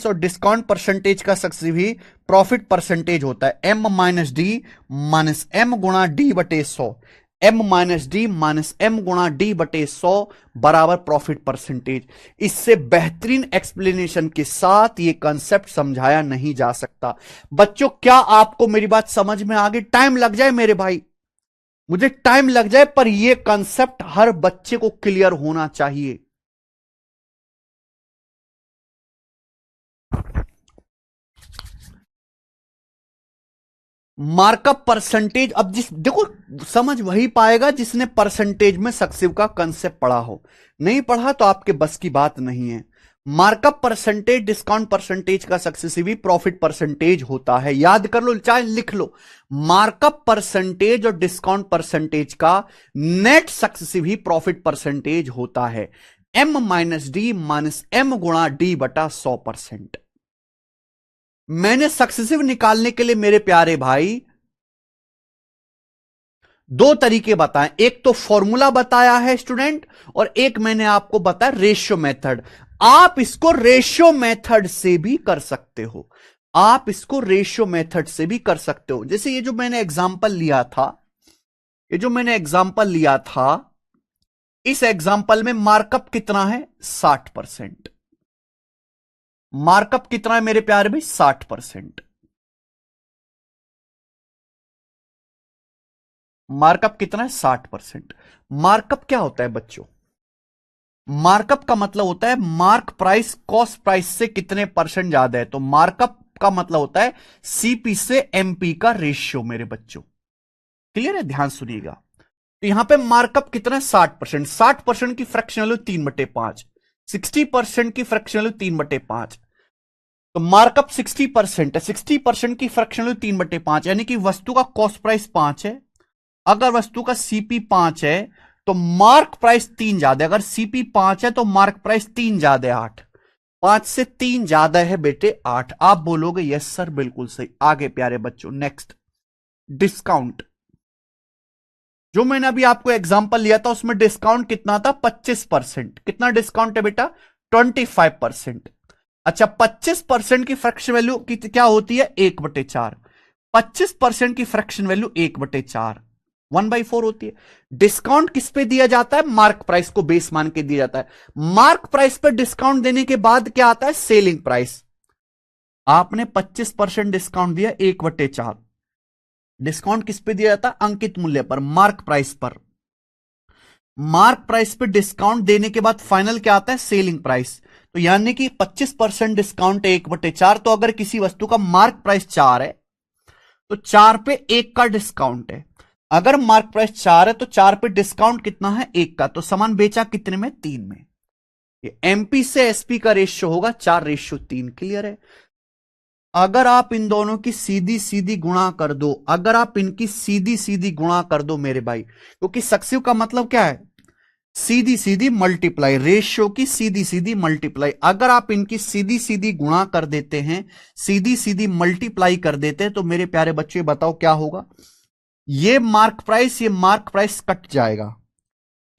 और डिस्काउंट परसेंटेज का सक्सेसिव ही प्रॉफिट परसेंटेज होता है। M minus D minus M गुणा डी बटे 100, M minus D minus M गुणा डी बटे 100 बराबर प्रॉफिट परसेंटेज। इससे बेहतरीन एक्सप्लेनेशन के साथ यह कंसेप्ट समझाया नहीं जा सकता। बच्चों क्या आपको मेरी बात समझ में आ गई? टाइम लग जाए मेरे भाई, मुझे टाइम लग जाए, पर यह कंसेप्ट हर बच्चे को क्लियर होना चाहिए। मार्कअप परसेंटेज, अब जिस देखो समझ वही पाएगा जिसने परसेंटेज में सक्सेसिव का कंसेप्ट पढ़ा हो, नहीं पढ़ा तो आपके बस की बात नहीं है। मार्कअप परसेंटेज डिस्काउंट परसेंटेज का सक्सेसिव ही प्रॉफिट परसेंटेज होता है, याद कर लो चाहे लिख लो। मार्कअप परसेंटेज और डिस्काउंट परसेंटेज का नेट सक्सेसिव ही प्रॉफिट परसेंटेज होता है। M minus D minus M गुणा डी बटा 100%। मैंने सक्सेसिव निकालने के लिए मेरे प्यारे भाई दो तरीके बताए, एक तो फॉर्मूला बताया है स्टूडेंट, और एक मैंने आपको बताया रेशियो मेथड। आप इसको रेशियो मेथड से भी कर सकते हो, आप इसको रेशियो मेथड से भी कर सकते हो। जैसे ये जो मैंने एग्जांपल लिया था, ये जो मैंने एग्जांपल लिया था, इस एग्जांपल में मार्कअप कितना है? 60%। मार्कअप कितना है मेरे प्यारे भाई? 60%। मार्कअप कितना है? 60%। मार्कअप क्या होता है बच्चों? मार्कअप का मतलब होता है मार्क प्राइस कॉस्ट प्राइस से कितने परसेंट ज्यादा है। तो मार्कअप का मतलब होता है सीपी से एमपी का रेशियो मेरे बच्चों। क्लियर है? ध्यान सुनिएगा। तो यहां पे मार्कअप कितना है? 60%। 60% की फ्रैक्शन वैल्यू 3/5, 60% की फ्रैक्शन वैल्यू 3/5। तो मार्कअप 60% है, 60% की फ्रैक्शन वैल्यू 3/5, यानी कि वस्तु का कॉस्ट प्राइस 5 है। अगर वस्तु का सीपी 5 है तो मार्क प्राइस 3 ज्यादा है। अगर सीपी 5 है तो मार्क प्राइस 3 ज्यादा है 8। 5 से 3 ज्यादा है बेटे 8। आप बोलोगे यस सर बिल्कुल सही। आगे प्यारे बच्चों नेक्स्ट, डिस्काउंट। जो मैंने अभी आपको एग्जांपल लिया था उसमें डिस्काउंट कितना था? 25%। कितना डिस्काउंट है बेटा? 25%। अच्छा 25% की फ्रैक्शन वैल्यू क्या होती है? 1/4। 25% की फ्रैक्शन वैल्यू 1/4 1/4 होती है। डिस्काउंट किस पे दिया जाता है? मार्क प्राइस को बेस मान के दिया जाता है। मार्क प्राइस पे डिस्काउंट देने के बाद क्या आता है? Selling price. आपने 25% डिस्काउंट दिया, 1/4। डिस्काउंट किस पे दिया जाता है? अंकित मूल्य पर, मार्क प्राइस पर। मार्क प्राइस पे डिस्काउंट देने के बाद फाइनल क्या आता है? Selling price. तो यानी कि 25% डिस्काउंट 1/4। तो अगर किसी वस्तु का मार्क प्राइस 4 है तो 4 पे 1 का डिस्काउंट है। अगर मार्क प्राइस 4 है तो 4 पे डिस्काउंट कितना है? 1 का। तो सामान बेचा कितने में? 3 में। ये एमपी से एसपी का रेशियो होगा 4/3। क्लियर है? अगर आप इन दोनों की सीधी सीधी गुणा कर दो, अगर आप इनकी सीधी सीधी गुणा कर दो मेरे भाई, क्योंकि सक्सेसिव का मतलब क्या है? सीधी सीधी मल्टीप्लाई, रेशियो की सीधी सीधी मल्टीप्लाई। अगर आप इनकी सीधी सीधी गुणा कर देते हैं, सीधी सीधी मल्टीप्लाई कर देते हैं, तो मेरे प्यारे बच्चे बताओ क्या होगा? ये मार्क प्राइस कट जाएगा।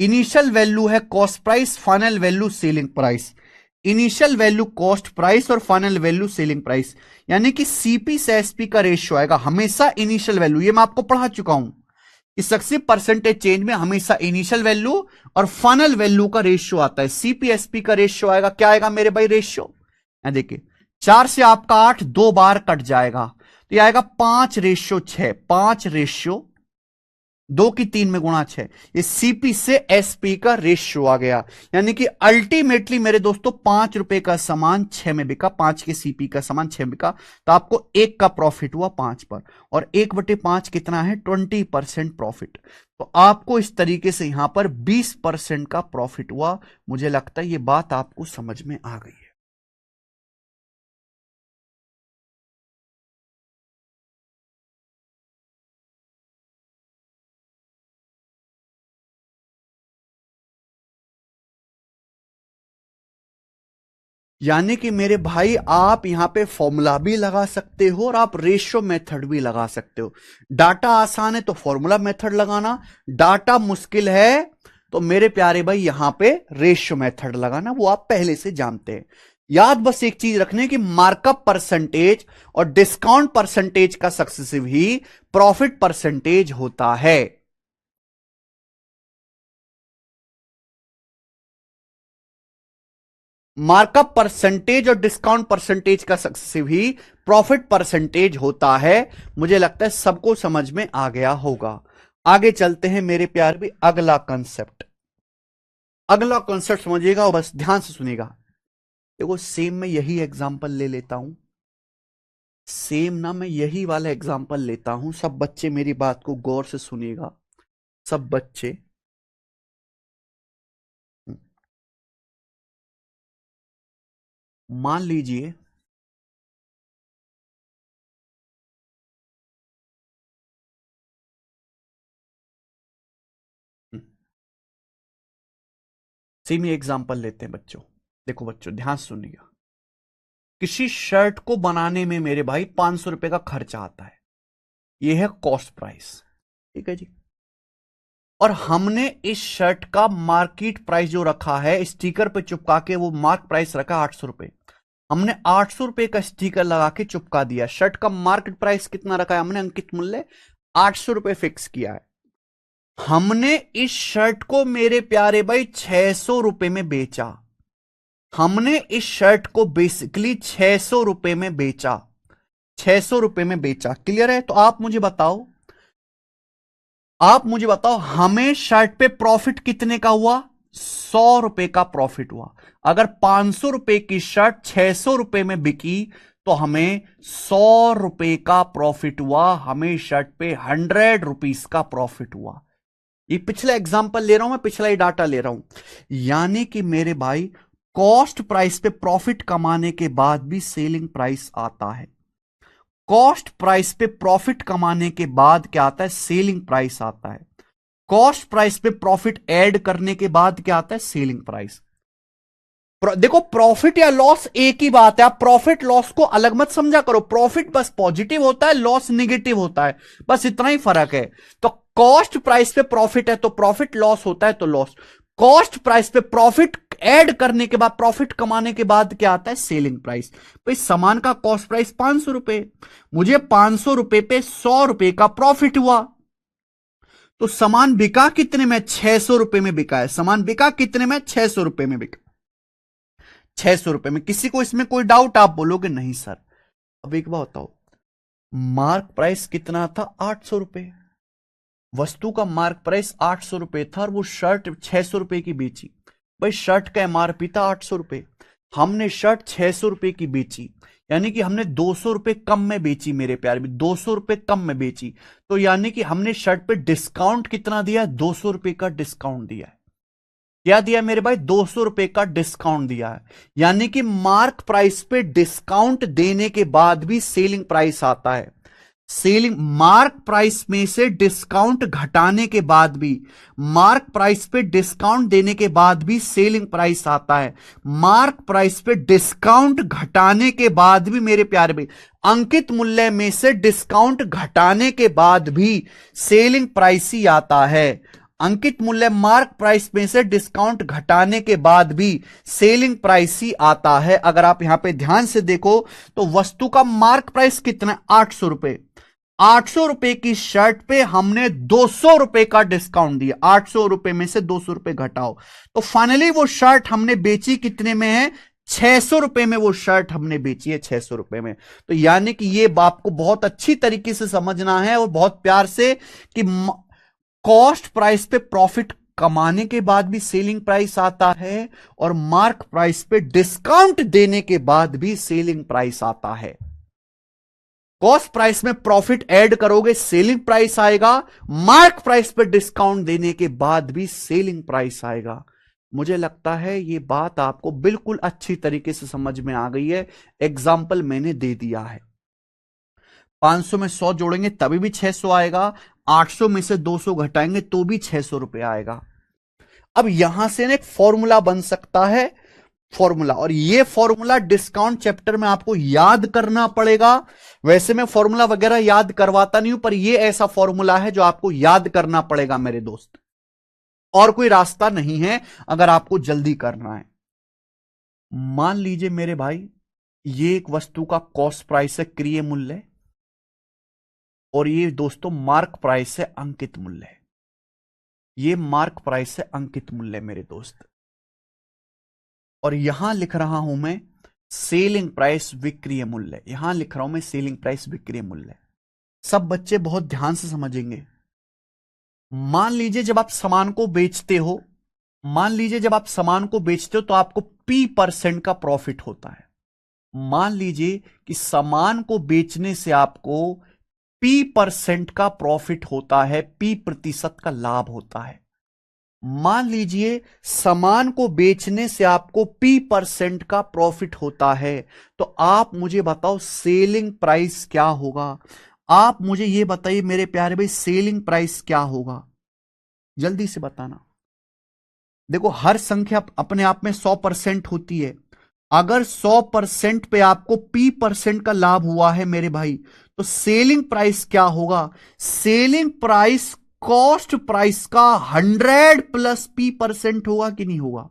इनिशियल वैल्यू है cost price, final value selling price. Initial value cost price और फाइनल वैल्यू सेलिंग प्राइस, यानी कि सीपी से एसपी का रेशियो आएगा हमेशा इनिशियल वैल्यू। ये मैं आपको पढ़ा चुका हूं कि सक्सेसिव परसेंटेज चेंज में हमेशा इनिशियल वैल्यू और फाइनल वैल्यू का रेशियो आता है। सीपी एसपी का रेशियो आएगा, क्या आएगा मेरे भाई? रेशियो। देखिए 4 से आपका 8 2 बार कट जाएगा, तो यह आएगा 5/6। 5/6 2 की 3 में गुणा 6, ये सीपी से एसपी का रेशियो आ गया। यानी कि अल्टीमेटली मेरे दोस्तों 5 रुपए का सामान 6 में बिका, 5 के सीपी का सामान 6 में बिका, तो आपको 1 का प्रॉफिट हुआ 5 पर, और 1/5 कितना है, 20% प्रॉफिट। तो आपको इस तरीके से यहां पर 20% का प्रॉफिट हुआ। मुझे लगता है ये बात आपको समझ में आ गई है। यानी कि मेरे भाई आप यहां पे फॉर्मूला भी लगा सकते हो और आप रेशियो मेथड भी लगा सकते हो। डाटा आसान है तो फॉर्मूला मेथड लगाना, डाटा मुश्किल है तो मेरे प्यारे भाई यहां पे रेशियो मेथड लगाना, वो आप पहले से जानते हैं। याद बस एक चीज रखने की मार्कअप परसेंटेज और डिस्काउंट परसेंटेज का सक्सेसिव ही प्रॉफिट परसेंटेज होता है। मार्कअप परसेंटेज और डिस्काउंट परसेंटेज का सक्सेसिव ही प्रॉफिट परसेंटेज होता है। मुझे लगता है सबको समझ में आ गया होगा। आगे चलते हैं मेरे प्यार भी, अगला कंसेप्ट। अगला कंसेप्ट समझिएगा और बस ध्यान से सुनिएगा। देखो सेम मैं यही एग्जांपल ले लेता हूं, सेम ना मैं यही वाला एग्जांपल लेता हूं। सब बच्चे मेरी बात को गौर से सुनिएगा, सब बच्चे। मान लीजिए सेम ही एग्जांपल लेते हैं बच्चों। देखो बच्चों ध्यान से सुनिएगा। किसी शर्ट को बनाने में मेरे भाई 500 रुपए का खर्चा आता है, यह है कॉस्ट प्राइस, ठीक है जी। और हमने इस शर्ट का मार्केट प्राइस जो रखा है स्टिकर पे चिपका के, वो मार्क प्राइस रखा 800 रुपए। हमने 800 रुपए का स्टिकर लगा के चिपका दिया। शर्ट का मार्केट प्राइस कितना रखा है हमने, अंकित मूल्य 800 रुपए फिक्स किया है। हमने इस शर्ट को मेरे प्यारे भाई 600 रुपए में बेचा। हमने इस शर्ट को बेसिकली 600 रुपए में बेचा, 600 रुपए में बेचा। क्लियर है? तो आप मुझे बताओ, आप मुझे बताओ हमें शर्ट पे प्रॉफिट कितने का हुआ? 100 रुपए का प्रॉफिट हुआ। अगर 500 रुपए की शर्ट 600 रुपए में बिकी तो हमें 100 रुपए का प्रॉफिट हुआ, हमें शर्ट पे 100 रुपीस का प्रॉफिट हुआ। ये पिछला एग्जांपल ले रहा हूं मैं, पिछला ही डाटा ले रहा हूं। यानी कि मेरे भाई कॉस्ट प्राइस पे प्रॉफिट कमाने के बाद भी सेलिंग प्राइस आता है। कॉस्ट प्राइस पे प्रॉफिट कमाने के बाद क्या आता है? सेलिंग प्राइस आता है। कॉस्ट प्राइस पे प्रॉफिट ऐड करने के बाद क्या आता है? Selling price. देखो प्रॉफिट या लॉस एक ही बात है, आप प्रॉफिट लॉस को अलग मत समझा करो। प्रॉफिट बस पॉजिटिव होता है, लॉस निगेटिव होता है, बस इतना ही फर्क है। तो कॉस्ट प्राइस पे प्रॉफिट है तो प्रॉफिट, लॉस होता है तो लॉस। कॉस्ट प्राइस पे प्रॉफिट ऐड करने के बाद, प्रॉफिट कमाने के बाद क्या आता है? Selling price. भाई सामान का कॉस्ट प्राइस 500 रुपए, मुझे 500 रुपए पे 100 रुपए का प्रॉफिट हुआ, तो सामान बिका कितने में? 600 रुपए में बिका है। सामान बिका कितने में? 600 रुपए में बिका, 600 रुपए में। किसी को इसमें कोई डाउट? आप बोलोगे नहीं सर। अब एक बात बताओ, मार्क प्राइस कितना था? 800 रुपए। वस्तु का मार्क प्राइस 800 रुपए था और वो शर्ट 600 रुपए की बेची। भाई शर्ट का एमआरपी था 800 रुपए, हमने शर्ट 600 रुपए की बेची, यानी कि हमने 200 रुपए कम में बेची मेरे प्यार भी, 200 रुपए कम में बेची। तो यानी कि हमने शर्ट पे डिस्काउंट कितना दिया है? 200 रुपए का डिस्काउंट दिया है। क्या दिया मेरे भाई? 200 रुपए का डिस्काउंट दिया है। यानी कि मार्क प्राइस पे डिस्काउंट देने के बाद भी सेलिंग प्राइस आता है। सेलिंग मार्क प्राइस में से डिस्काउंट घटाने के बाद भी, मार्क प्राइस पे डिस्काउंट देने के बाद भी सेलिंग प्राइस आता है। मार्क प्राइस पे डिस्काउंट घटाने के बाद भी मेरे प्यारे भाई, अंकित मूल्य में से डिस्काउंट घटाने के बाद भी सेलिंग प्राइस ही आता है। अंकित मूल्य मार्क प्राइस में से डिस्काउंट घटाने के बाद भी सेलिंग प्राइस ही आता है। अगर आप यहां पे ध्यान से देखो तो वस्तु का मार्क प्राइस कितना? 800 रुपए। 800 रुपए की शर्ट पे हमने 200 रुपए का डिस्काउंट दिया, 800 रुपए में से 200 रुपए घटाओ, तो फाइनली वो शर्ट हमने बेची कितने में है? 600 रुपए में वो शर्ट हमने बेची है, 600 रुपए में। तो यानी कि ये आपको बहुत अच्छी तरीके से समझना है और बहुत प्यार से कि कॉस्ट प्राइस पे प्रॉफिट कमाने के बाद भी सेलिंग प्राइस आता है और मार्क प्राइस पे डिस्काउंट देने के बाद भी सेलिंग प्राइस आता है। कॉस्ट प्राइस में प्रॉफिट ऐड करोगे सेलिंग प्राइस आएगा, मार्क प्राइस पे डिस्काउंट देने के बाद भी सेलिंग प्राइस आएगा। मुझे लगता है ये बात आपको बिल्कुल अच्छी तरीके से समझ में आ गई है। एग्जाम्पल मैंने दे दिया है। 500 में 100 जोड़ेंगे तभी भी 600 आएगा, 800 में से 200 घटाएंगे तो भी 600 रुपए आएगा। अब यहां से एक फॉर्मूला बन सकता है, फॉर्मूला, और ये फॉर्मूला डिस्काउंट चैप्टर में आपको याद करना पड़ेगा। वैसे मैं फॉर्मूला वगैरह याद करवाता नहीं हूं, पर ये ऐसा फॉर्मूला है जो आपको याद करना पड़ेगा मेरे दोस्त, और कोई रास्ता नहीं है अगर आपको जल्दी करना है। मान लीजिए मेरे भाई, ये एक वस्तु का कॉस्ट प्राइस है, क्रय मूल्य, और ये दोस्तों मार्क प्राइस है, अंकित मूल्य। ये मार्क प्राइस है, अंकित मूल्य मेरे दोस्त, और यहां लिख रहा हूं मैं सेलिंग प्राइस, विक्रय मूल्य। यहां लिख रहा हूं मैं सेलिंग प्राइस, विक्रय मूल्य। सब बच्चे बहुत ध्यान से समझेंगे। मान लीजिए जब आप सामान को बेचते हो, मान लीजिए जब आप सामान को बेचते हो तो आपको P% का प्रॉफिट होता है। मान लीजिए कि सामान को बेचने से आपको P% का प्रॉफिट होता है, P% का लाभ होता है। मान लीजिए सामान को बेचने से आपको P% का प्रॉफिट होता है, तो आप मुझे बताओ सेलिंग प्राइस क्या होगा। आप मुझे यह बताइए मेरे प्यारे भाई, सेलिंग प्राइस क्या होगा, जल्दी से बताना। देखो, हर संख्या अपने आप में 100% होती है। अगर 100% पे आपको P% का लाभ हुआ है मेरे भाई, तो सेलिंग प्राइस क्या होगा? सेलिंग प्राइस कॉस्ट प्राइस का 100 प्लस P% होगा कि नहीं होगा?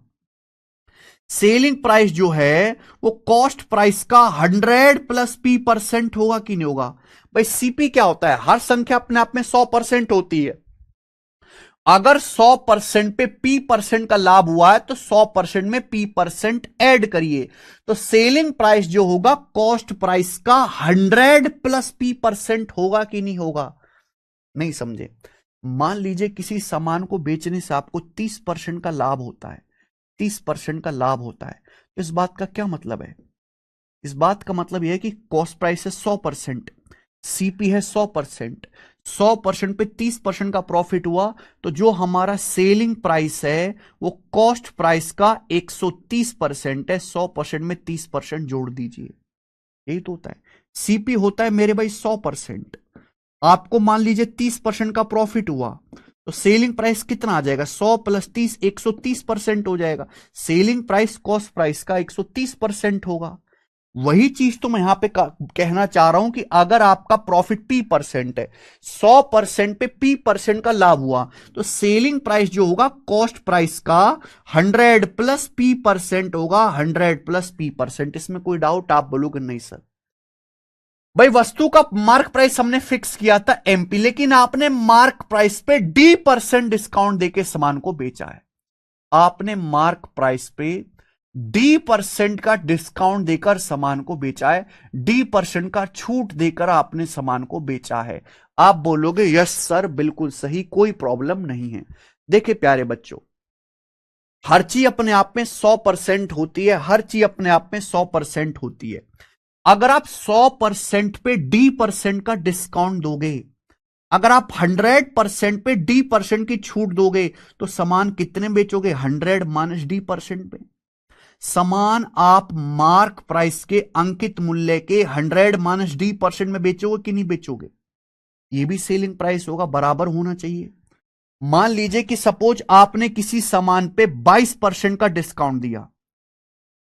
सेलिंग प्राइस जो है वो कॉस्ट प्राइस का 100 प्लस P% होगा कि नहीं होगा? भाई सीपी क्या होता है? हर संख्या अपने आप में 100% होती है। अगर 100% पे P% का लाभ हुआ है तो 100% में P% ऐड करिए, तो सेलिंग प्राइस जो होगा कॉस्ट प्राइस का 100 प्लस P% होगा कि नहीं होगा? नहीं समझे? मान लीजिए किसी सामान को बेचने से आपको 30% का लाभ होता है, 30% का लाभ होता है, तो इस बात का क्या मतलब है? इस बात का मतलब यह है कि कॉस्ट प्राइस है 100%, सीपी है 100%, 100% पे 30% का प्रॉफिट हुआ, तो जो हमारा सेलिंग प्राइस है वो कॉस्ट प्राइस का 130% है। 100% में 30% जोड़ दीजिए, यही तो होता है। सीपी होता है मेरे भाई 100%। आपको मान लीजिए 30% का प्रॉफिट हुआ, तो सेलिंग प्राइस कितना आ जाएगा? 100 प्लस 30, 130% हो जाएगा। सेलिंग प्राइस कॉस्ट प्राइस का 130% होगा। वही चीज तो मैं यहां पे कहना चाह रहा हूं कि अगर आपका प्रॉफिट P% है, 100% पे P% का लाभ हुआ, तो सेलिंग प्राइस जो होगा कॉस्ट प्राइस का 100 प्लस P% होगा, 100 प्लस P%। इसमें कोई डाउट? आप बोलोगे नहीं सर। भाई वस्तु का मार्क प्राइस हमने फिक्स किया था MP, लेकिन आपने मार्क प्राइस पे D% डिस्काउंट देके सामान को बेचा है। आपने मार्क प्राइस पे D% का डिस्काउंट देकर सामान को बेचा है, D% का छूट देकर आपने सामान को बेचा है। आप बोलोगे यस सर, बिल्कुल सही, कोई प्रॉब्लम नहीं है। देखिए प्यारे बच्चों, हर चीज अपने आप में 100% होती है, हर चीज अपने आप में 100% होती है। अगर आप 100% पे D% का डिस्काउंट दोगे, अगर आप 100% पे D% की छूट दोगे, तो सामान कितने बेचोगे? 100 माइनस D% पे। सामान आप मार्क प्राइस के अंकित मूल्य के 100 माइनस D% में बेचोगे कि नहीं बेचोगे? ये भी सेलिंग प्राइस होगा, बराबर होना चाहिए। मान लीजिए कि सपोज आपने किसी सामान पे 22% का डिस्काउंट दिया,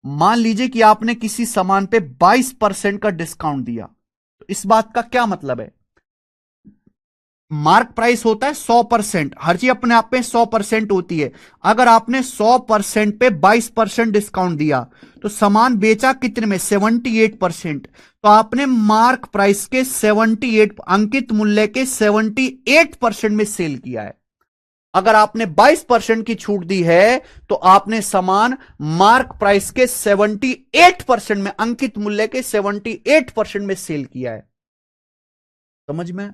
मान लीजिए कि आपने किसी सामान पे 22% का डिस्काउंट दिया, तो इस बात का क्या मतलब है? मार्क प्राइस होता है 100%, हर चीज अपने आप में 100% होती है। अगर आपने 100% पे 22% डिस्काउंट दिया, तो सामान बेचा कितने में? 78%। तो आपने मार्क प्राइस के 78, अंकित मूल्य के 78% में सेल किया है। अगर आपने 22% की छूट दी है, तो आपने सामान मार्क प्राइस के 78% में, अंकित मूल्य के 78% में सेल किया है। समझ में?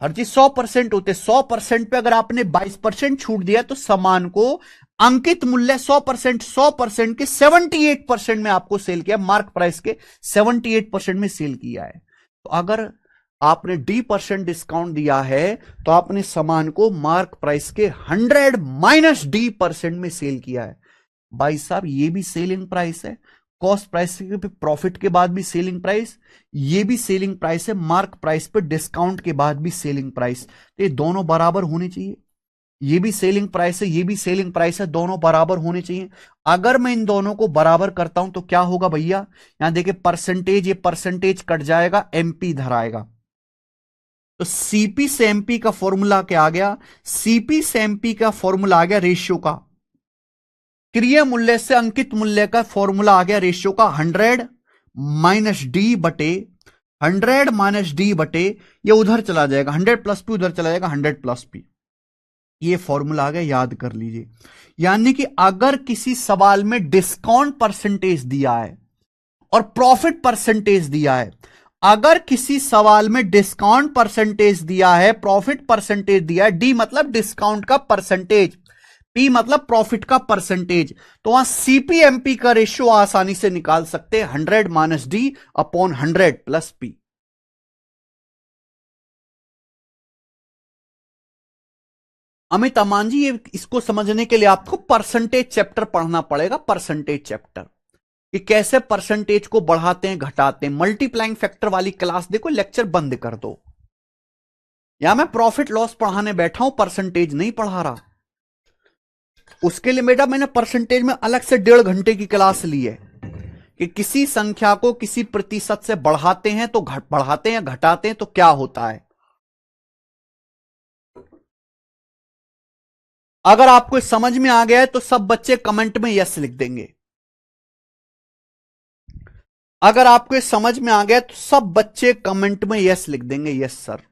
हर चीज 100% होते, 100% पे अगर आपने 22% छूट दिया तो सामान को अंकित मूल्य 100%, 100% के 78% में आपको सेल किया, मार्क प्राइस के 78% में सेल किया है। तो अगर आपने D% डिस्काउंट दिया है तो आपने सामान को मार्क प्राइस के 100 माइनस D% में सेल किया है। भाई साहब ये भी सेलिंग प्राइस है, कॉस्ट प्राइस के प्रॉफिट के बाद भी सेलिंग प्राइस, ये भी सेलिंग प्राइस है, मार्क प्राइस पे डिस्काउंट के बाद भी सेलिंग प्राइस। तो ये दोनों बराबर होने चाहिए, ये भी सेलिंग प्राइस है, ये भी सेलिंग प्राइस है, दोनों बराबर होने चाहिए। अगर मैं इन दोनों को बराबर करता हूं तो क्या होगा भैया, यहां देखिए परसेंटेज, ये परसेंटेज कट जाएगा, एमपी इधर आएगा। तो सीपी से एमपी का फॉर्मूला क्या आ गया, सीपी से एमपी का फॉर्मूला आ गया रेशियो का, क्रिय मूल्य से अंकित मूल्य का फॉर्मूला आ गया रेशियो का 100 माइनस डी बटे 100 माइनस डी बटे, ये उधर चला जाएगा 100 प्लस पी, उधर चला जाएगा 100 प्लस पी। ये फॉर्मूला आ गया, याद कर लीजिए। यानी कि अगर किसी सवाल में डिस्काउंट परसेंटेज दिया है और प्रॉफिट परसेंटेज दिया है, अगर किसी सवाल में डिस्काउंट परसेंटेज दिया है, प्रॉफिट परसेंटेज दिया है, डी मतलब डिस्काउंट का परसेंटेज, पी मतलब प्रॉफिट का परसेंटेज, तो वहां सीपीएमपी का रेशियो आसानी से निकाल सकते हैं 100 minus D upon 100 plus P. Amit Aman ji, ये इसको समझने के लिए आपको परसेंटेज चैप्टर पढ़ना पड़ेगा, परसेंटेज चैप्टर, कि कैसे परसेंटेज को बढ़ाते हैं घटाते हैं। मल्टीप्लाइंग फैक्टर वाली क्लास देखो, लेक्चर बंद कर दो। या मैं प्रॉफिट लॉस पढ़ाने बैठा हूं, परसेंटेज नहीं पढ़ा रहा। उसके लिए बेटा मैंने परसेंटेज में अलग से 1.5 घंटे की क्लास ली है, कि किसी संख्या को किसी प्रतिशत से बढ़ाते हैं तो बढ़ाते हैं, घटाते हैं तो क्या होता है। अगर आपको समझ में आ गया है तो सब बच्चे कमेंट में यस लिख देंगे। अगर आपको समझ में आ गया तो सब बच्चे कमेंट में यस लिख देंगे, यस सर।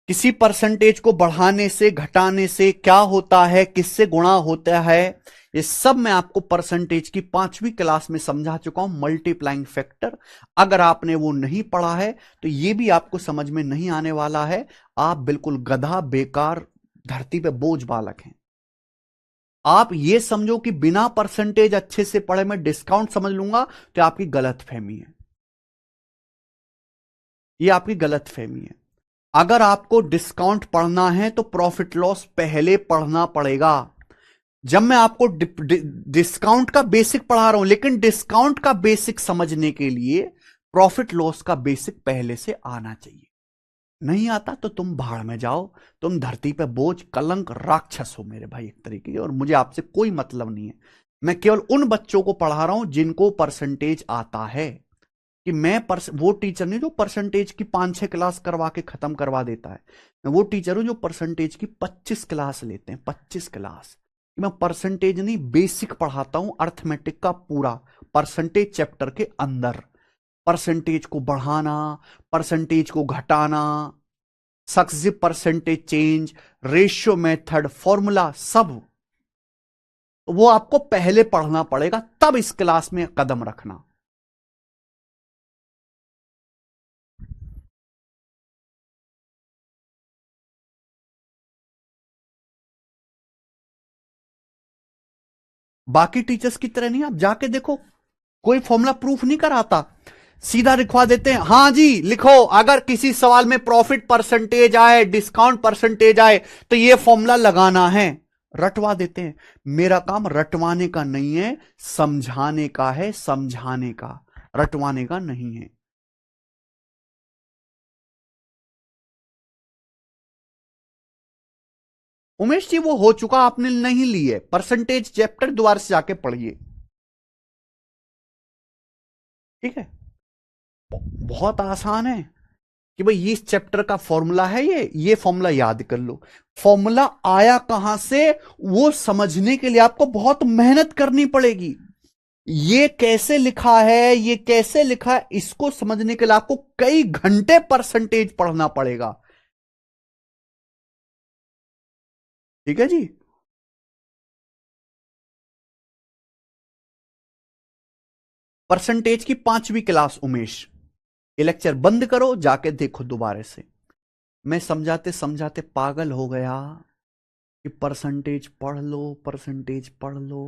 किसी परसेंटेज को बढ़ाने से घटाने से क्या होता है, किससे गुणा होता है, ये सब मैं आपको परसेंटेज की 5वीं क्लास में समझा चुका हूं, मल्टीप्लाइंग फैक्टर। अगर आपने वो नहीं पढ़ा है तो ये भी आपको समझ में नहीं आने वाला है। आप बिल्कुल गधा, बेकार, धरती पे बोझ बालक हैं। आप ये समझो कि बिना परसेंटेज अच्छे से पढ़े मैं डिस्काउंट समझ लूंगा, तो आपकी गलत फहमी है, ये आपकी गलत फहमी है। अगर आपको डिस्काउंट पढ़ना है तो प्रॉफिट लॉस पहले पढ़ना पड़ेगा। जब मैं आपको डिस्काउंट का बेसिक पढ़ा रहा हूं, लेकिन डिस्काउंट का बेसिक समझने के लिए प्रॉफिट लॉस का बेसिक पहले से आना चाहिए। नहीं आता तो तुम भाड़ में जाओ, तुम धरती पे बोझ, कलंक, राक्षस हो मेरे भाई एक तरीके के, और मुझे आपसे कोई मतलब नहीं है। मैं केवल उन बच्चों को पढ़ा रहा हूं जिनको परसेंटेज आता है, कि मैं वो टीचर नहीं जो परसेंटेज की 5-6 क्लास करवा के खत्म करवा देता है। मैं वो टीचर हूं जो परसेंटेज की 25 क्लास लेते हैं, 25 क्लास। मैं परसेंटेज नहीं, बेसिक पढ़ाता हूं, अर्थमेटिक का पूरा परसेंटेज चैप्टर के अंदर। परसेंटेज को बढ़ाना, परसेंटेज को घटाना, successive percentage change, ratio method, formula, सब वो आपको पहले पढ़ना पड़ेगा, तब इस क्लास में कदम रखना। बाकी टीचर्स की तरह नहीं, आप जाके देखो, कोई फॉर्मूला प्रूफ नहीं कराता, सीधा लिखवा देते हैं, हां जी लिखो, अगर किसी सवाल में प्रॉफिट परसेंटेज आए, डिस्काउंट परसेंटेज आए तो ये फॉर्मूला लगाना है, रटवा देते हैं। मेरा काम रटवाने का नहीं है, समझाने का है, समझाने का, रटवाने का नहीं है। उमेश जी वो हो चुका, आपने नहीं ली है परसेंटेज चैप्टर, दोबारा से जाके पढ़िए, ठीक है। बहुत आसान है कि भाई ये इस चैप्टर का फॉर्मूला है, ये फॉर्मूला याद कर लो। फॉर्मूला आया कहां से वो समझने के लिए आपको बहुत मेहनत करनी पड़ेगी। ये कैसे लिखा है, ये कैसे लिखा है, इसको समझने के लिए आपको कई घंटे परसेंटेज पढ़ना पड़ेगा, ठीक है जी। परसेंटेज की 5वीं क्लास उमेश। ये लेक्चर बंद करो, जाके देखो दोबारा से। मैं समझाते समझाते पागल हो गया कि परसेंटेज पढ़ लो, परसेंटेज पढ़ लो।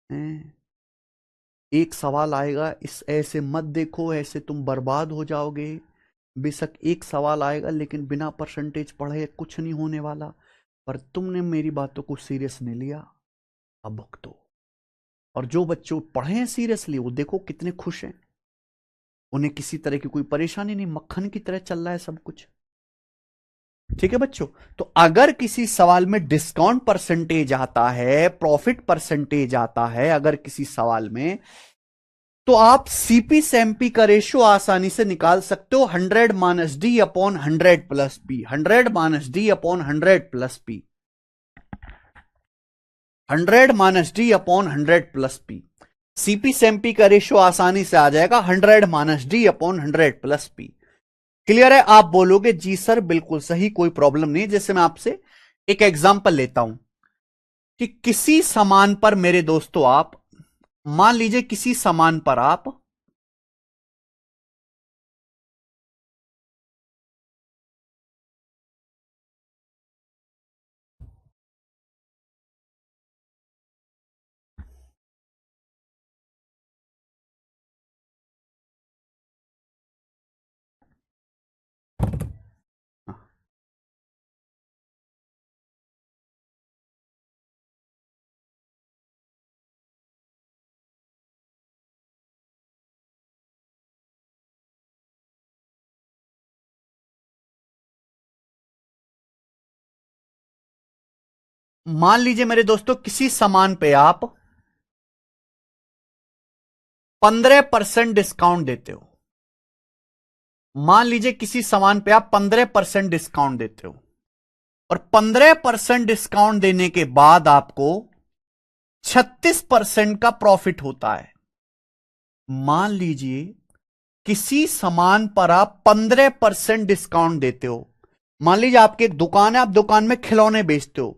हैं? एक सवाल आएगा, इस ऐसे मत देखो, ऐसे तुम बर्बाद हो जाओगे। बेशक एक सवाल आएगा, लेकिन बिना परसेंटेज पढ़े कुछ नहीं होने वाला। पर तुमने मेरी बातों को सीरियस नहीं लिया, अब भुगतो। और जो बच्चों पढ़े हैं सीरियसली, वो देखो कितने खुश हैं। उन्हें किसी तरह की कोई परेशानी नहीं, मक्खन की तरह चल रहा है सब कुछ। ठीक है बच्चों, तो अगर किसी सवाल में डिस्काउंट परसेंटेज आता है, प्रॉफिट परसेंटेज आता है अगर किसी सवाल में, तो आप सीपी से एमपी का रेशियो आसानी से निकाल सकते हो। 100 minus D upon 100 plus P, 100 minus D upon 100 plus P, 100 minus D upon 100 plus P. CP से एमपी का रेशियो आसानी से आ जाएगा 100 minus D upon 100 plus P. Clear है? आप बोलोगे जी सर बिल्कुल सही, कोई प्रॉब्लम नहीं। जैसे मैं आपसे एक एग्जांपल लेता हूं कि किसी सामान पर मेरे दोस्तों आप मान लीजिए, किसी सामान पर आप मान लीजिए मेरे दोस्तों, किसी सामान पे आप 15% डिस्काउंट देते हो। मान लीजिए किसी सामान पे आप 15% डिस्काउंट देते हो, और 15% डिस्काउंट देने के बाद आपको 36% का प्रॉफिट होता है। मान लीजिए किसी सामान पर आप 15% डिस्काउंट देते हो। मान लीजिए आपकी एक दुकान है, आप दुकान में खिलौने बेचते हो।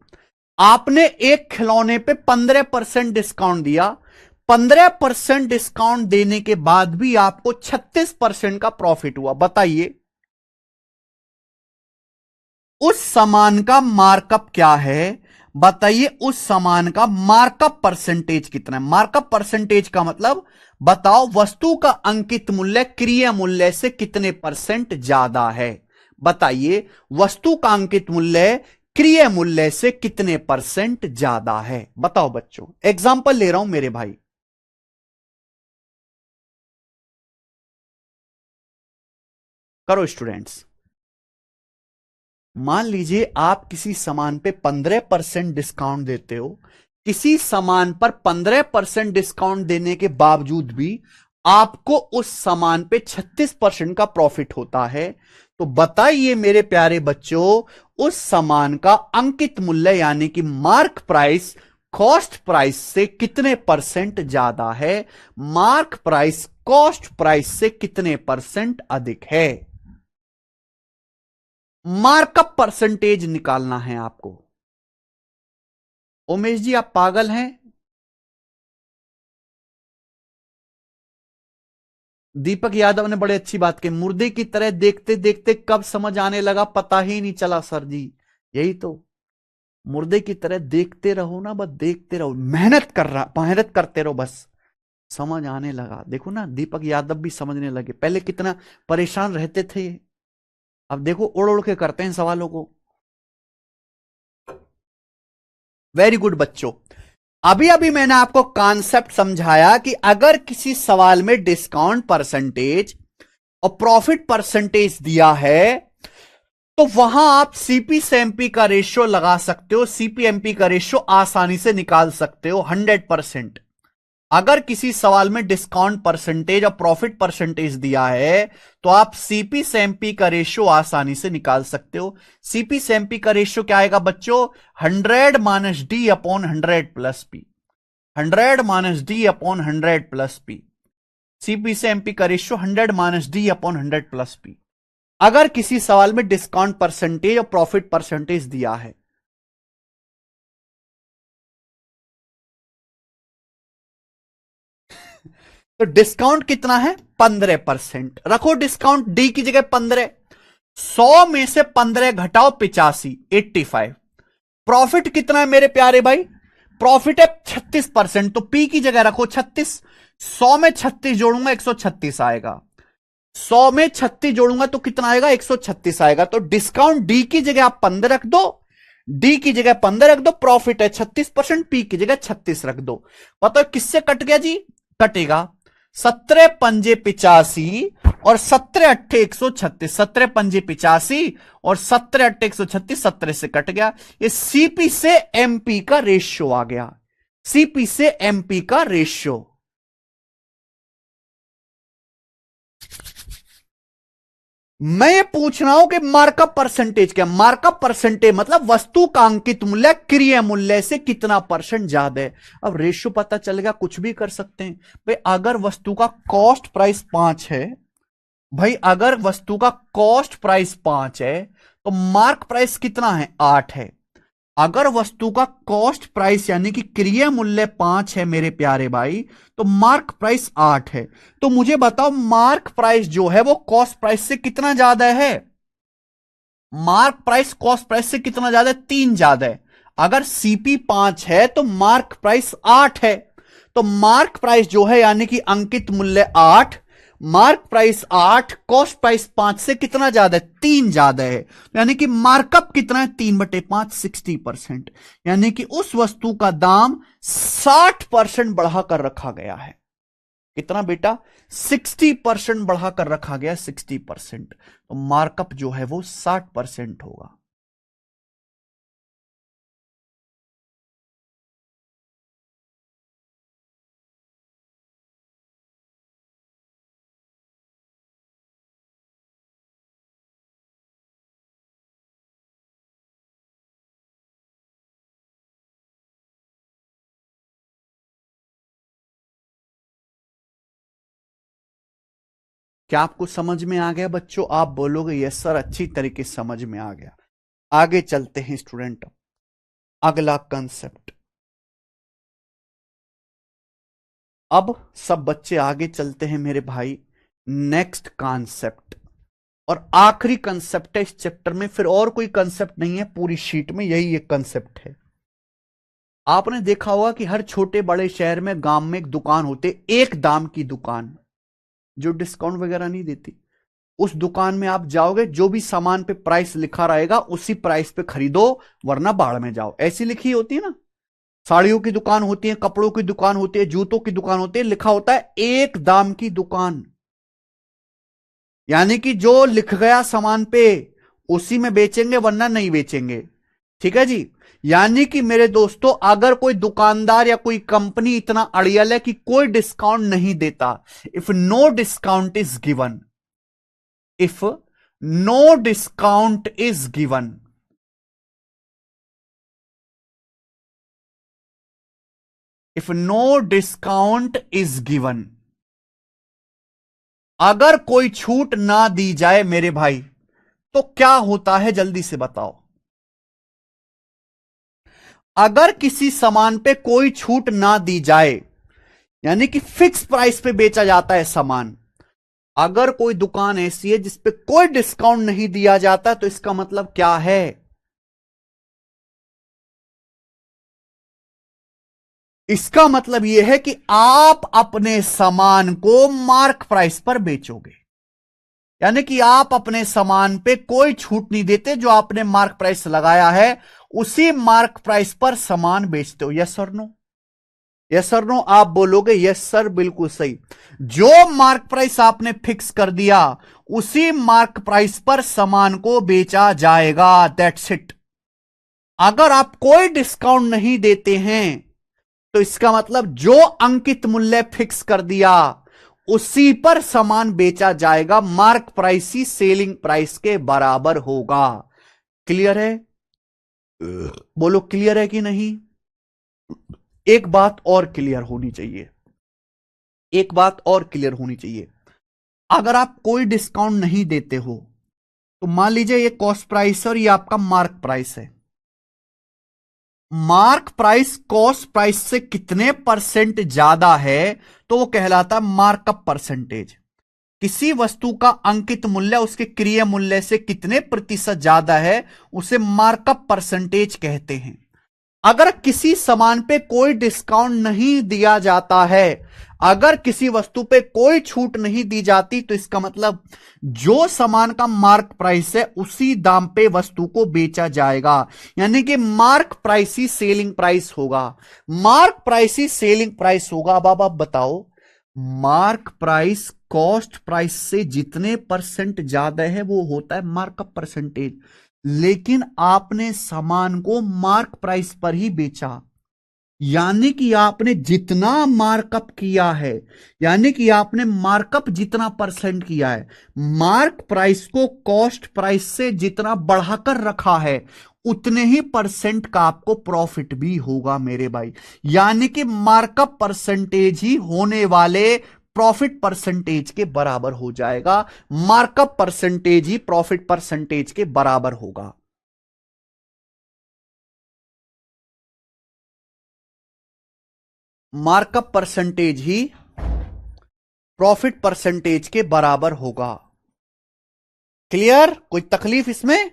आपने एक खिलौने पे 15% डिस्काउंट दिया। 15% डिस्काउंट देने के बाद भी आपको 36% का प्रॉफिट हुआ। बताइए उस सामान का मार्कअप क्या है? बताइए उस सामान का मार्कअप परसेंटेज कितना है? मार्कअप परसेंटेज का मतलब बताओ वस्तु का अंकित मूल्य क्रिया मूल्य से कितने परसेंट ज्यादा है। बताइए वस्तु का अंकित मूल्य क्रिया मूल्य से कितने परसेंट ज्यादा है? बताओ बच्चों, एग्जाम्पल ले रहा हूं मेरे भाई। करो स्टूडेंट्स। मान लीजिए आप किसी सामान पे 15% डिस्काउंट देते हो। किसी सामान पर 15% डिस्काउंट देने के बावजूद भी आपको उस सामान पे 36% का प्रॉफिट होता है। तो बताइए मेरे प्यारे बच्चों, उस सामान का अंकित मूल्य यानी कि मार्क प्राइस कॉस्ट प्राइस से कितने परसेंट ज्यादा है? मार्क प्राइस कॉस्ट प्राइस से कितने परसेंट अधिक है? मार्कअप परसेंटेज निकालना है आपको। उमेश जी आप पागल हैं? दीपक यादव ने बड़े अच्छी बात की, मुर्दे की तरह देखते देखते कब समझ आने लगा पता ही नहीं चला सर जी। यही तो, मुर्दे की तरह देखते रहो ना, बस देखते रहो, मेहनत करते रहो, बस समझ आने लगा। देखो ना दीपक यादव भी समझने लगे, पहले कितना परेशान रहते थे, अब देखो उड़ उड़ के करते हैं सवालों को। वेरी गुड बच्चों, अभी अभी मैंने आपको कॉन्सेप्ट समझाया कि अगर किसी सवाल में डिस्काउंट परसेंटेज और प्रॉफिट परसेंटेज दिया है, तो वहां आप सीपी से एमपी का रेशियो लगा सकते हो। सीपी एमपी का रेशियो आसानी से निकाल सकते हो 100%। अगर किसी सवाल में डिस्काउंट परसेंटेज और प्रॉफिट परसेंटेज दिया है, तो आप सीपी से एमपी का रेशियो आसानी से निकाल सकते हो। सीपी से एमपी का रेशियो क्या आएगा बच्चों? 100 minus D upon 100 plus P, 100 minus D upon 100 plus P. CP से एमपी का ratio 100 minus D upon 100 plus P, अगर किसी सवाल में डिस्काउंट परसेंटेज और प्रॉफिट परसेंटेज दिया है। तो डिस्काउंट कितना है? 15%। रखो डिस्काउंट डी की जगह 15। 100 में से 15 घटाओ 85, 85। प्रॉफिट कितना है मेरे प्यारे भाई? प्रॉफिट है 36%, तो पी की जगह रखो 36। 100 में 36 जोड़ूंगा 136 आएगा। 100 में 36 जोड़ूंगा तो कितना आएगा? 136 आएगा। तो डिस्काउंट डी की जगह आप 15 रख दो, डी की जगह 15 रख दो, प्रॉफिट है 36%, पी की जगह 36 रख दो। बताओ किससे कट गया जी? कटेगा 17 पंजे 85 और 17 अट्ठे 136। 17 पंजे 85 और 17 अट्ठे 136, 17 से कट गया। ये सीपी से एमपी का रेशियो आ गया। सीपी से एमपी का रेशियो। मैं ये पूछ रहा हूं कि मार्कअप परसेंटेज क्या? मार्कअप परसेंटेज मतलब वस्तु का अंकित मूल्य क्रय मूल्य से कितना परसेंट ज्यादा है। अब रेशियो पता चलेगा, कुछ भी कर सकते हैं भाई। अगर वस्तु का कॉस्ट प्राइस 5 है भाई, अगर वस्तु का कॉस्ट प्राइस 5 है तो मार्क प्राइस कितना है? 8 है। अगर वस्तु का कॉस्ट प्राइस यानी कि क्रय मूल्य 5 है मेरे प्यारे भाई, तो मार्क प्राइस 8 है। तो मुझे बताओ मार्क प्राइस जो है वो कॉस्ट प्राइस से कितना ज्यादा है? मार्क प्राइस कॉस्ट प्राइस से कितना ज्यादा है? 3 ज्यादा है। अगर सीपी 5 है तो मार्क प्राइस 8 है। तो मार्क प्राइस जो है यानी कि अंकित मूल्य 8, मार्क प्राइस 8, कॉस्ट प्राइस 5 से कितना ज्यादा है? 3 ज्यादा है। यानी कि मार्कअप कितना है? 3/5, 60%। यानी कि उस वस्तु का दाम 60% बढ़ाकर रखा गया है। कितना बेटा? 60% बढ़ाकर रखा गया, 60%। तो मार्कअप जो है वो 60% होगा। क्या आपको समझ में आ गया बच्चों? आप बोलोगे यस सर, अच्छी तरीके से समझ में आ गया। आगे चलते हैं स्टूडेंट, अगला कंसेप्ट। अब सब बच्चे आगे चलते हैं मेरे भाई, नेक्स्ट कॉन्सेप्ट और आखिरी कंसेप्ट है इस चैप्टर में। फिर और कोई कंसेप्ट नहीं है पूरी शीट में, यही एक कंसेप्ट है। आपने देखा होगा कि हर छोटे बड़े शहर में, गांव में एक दुकान होती, एक दाम की दुकान जो डिस्काउंट वगैरह नहीं देती। उस दुकान में आप जाओगे, जो भी सामान पे प्राइस लिखा रहेगा उसी प्राइस पे खरीदो, वरना बाढ़ में जाओ। ऐसी लिखी होती है ना। साड़ियों की दुकान होती है, कपड़ों की दुकान होती है, जूतों की दुकान होती है, लिखा होता है एक दाम की दुकान। यानी कि जो लिख गया सामान पे उसी में बेचेंगे, वरना नहीं बेचेंगे। ठीक है जी। यानी कि मेरे दोस्तों, अगर कोई दुकानदार या कोई कंपनी इतना अड़ियल है कि कोई डिस्काउंट नहीं देता, if no discount is given, if no discount is given, if no discount is given, अगर कोई छूट ना दी जाए मेरे भाई, तो क्या होता है जल्दी से बताओ। अगर किसी सामान पे कोई छूट ना दी जाए, यानी कि फिक्स प्राइस पे बेचा जाता है सामान, अगर कोई दुकान ऐसी है जिसपे कोई डिस्काउंट नहीं दिया जाता, तो इसका मतलब क्या है? इसका मतलब यह है कि आप अपने सामान को मार्क प्राइस पर बेचोगे। यानी कि आप अपने सामान पे कोई छूट नहीं देते, जो आपने मार्क प्राइस लगाया है उसी मार्क प्राइस पर सामान बेचते हो। यस और नो? यस और नो? आप बोलोगे यस सर, बिल्कुल सही। जो मार्क प्राइस आपने फिक्स कर दिया उसी मार्क प्राइस पर सामान को बेचा जाएगा। That's it. अगर आप कोई डिस्काउंट नहीं देते हैं तो इसका मतलब जो अंकित मूल्य फिक्स कर दिया उसी पर सामान बेचा जाएगा। मार्क प्राइस ही सेलिंग प्राइस के बराबर होगा। क्लियर है? बोलो क्लियर है कि नहीं? एक बात और क्लियर होनी चाहिए, एक बात और क्लियर होनी चाहिए। अगर आप कोई डिस्काउंट नहीं देते हो, तो मान लीजिए ये कॉस्ट प्राइस है और ये आपका मार्क प्राइस है। मार्क प्राइस कॉस्ट प्राइस से कितने परसेंट ज्यादा है तो वो कहलाता है मार्कअप परसेंटेज। किसी वस्तु का अंकित मूल्य उसके क्रय मूल्य से कितने प्रतिशत ज्यादा है उसे मार्कअप परसेंटेज कहते हैं। अगर किसी सामान पे कोई डिस्काउंट नहीं दिया जाता है, अगर किसी वस्तु पे कोई छूट नहीं दी जाती, तो इसका मतलब जो सामान का मार्क प्राइस है उसी दाम पे वस्तु को बेचा जाएगा। यानी कि मार्क प्राइस ही सेलिंग प्राइस होगा। मार्क प्राइस ही सेलिंग प्राइस होगा। अब आप बताओ, मार्क प्राइस कॉस्ट प्राइस से जितने परसेंट ज्यादा है वो होता है मार्कअप परसेंटेज। लेकिन आपने सामान को मार्क प्राइस पर ही बेचा, यानी कि आपने जितना मार्कअप किया है, यानी कि आपने मार्कअप जितना परसेंट किया है, मार्क प्राइस को कॉस्ट प्राइस से जितना बढ़ाकर रखा है, उतने ही परसेंट का आपको प्रॉफिट भी होगा मेरे भाई। यानी कि मार्कअप परसेंटेज ही होने वाले प्रॉफिट परसेंटेज के बराबर हो जाएगा। मार्कअप परसेंटेज ही प्रॉफिट परसेंटेज के बराबर होगा। मार्कअप परसेंटेज ही प्रॉफिट परसेंटेज के बराबर होगा। क्लियर? कोई तकलीफ इसमें?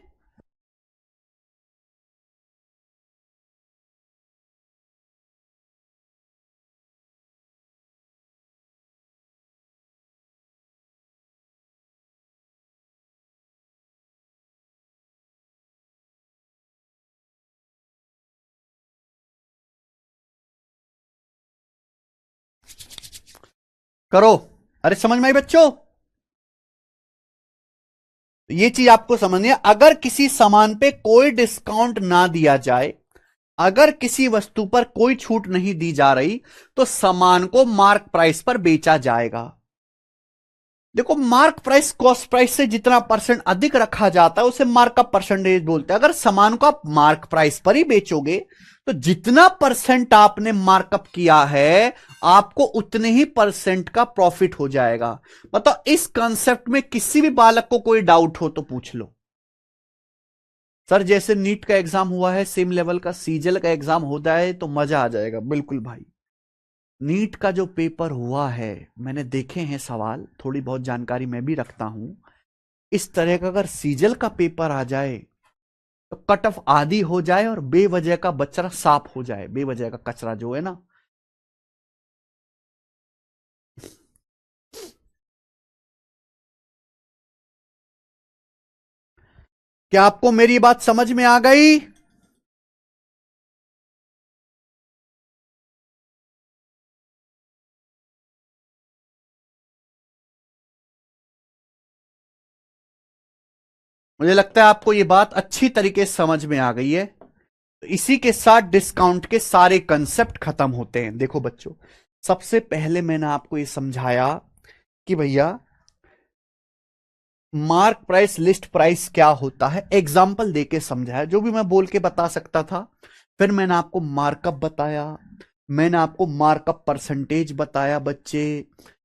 करो। अरे समझ में आई बच्चों? ये चीज आपको समझनी है। अगर किसी सामान पे कोई डिस्काउंट ना दिया जाए, अगर किसी वस्तु पर कोई छूट नहीं दी जा रही, तो सामान को मार्क प्राइस पर बेचा जाएगा। देखो, मार्क प्राइस कॉस्ट प्राइस से जितना परसेंट अधिक रखा जाता है उसे मार्कअप परसेंटेज बोलते हैं। अगर सामान को आप मार्क प्राइस पर ही बेचोगे तो जितना परसेंट आपने मार्कअप किया है आपको उतने ही परसेंट का प्रॉफिट हो जाएगा। बताओ, इस कंसेप्ट में किसी भी बालक को कोई डाउट हो तो पूछ लो। सर जैसे नीट का एग्जाम हुआ है, सेम लेवल का सीजल का एग्जाम होता है तो मजा आ जाएगा। बिल्कुल भाई, नीट का जो पेपर हुआ है, मैंने देखे हैं सवाल, थोड़ी बहुत जानकारी मैं भी रखता हूं। इस तरह का अगर सीजल का पेपर आ जाए तो कट ऑफ आधी हो जाए और बेवजह का बचरा साफ हो जाए, बेवजह का कचरा जो है ना। क्या आपको मेरी बात समझ में आ गई? मुझे लगता है आपको यह बात अच्छी तरीके से समझ में आ गई है। तो इसी के साथ डिस्काउंट के सारे कंसेप्ट खत्म होते हैं। देखो बच्चों, सबसे पहले मैंने आपको यह समझाया कि भैया मार्क प्राइस लिस्ट प्राइस क्या होता है, एग्जाम्पल देके समझाया, जो भी मैं बोल के बता सकता था। फिर मैंने आपको मार्कअप बताया, मैंने आपको मार्कअप परसेंटेज बताया बच्चे,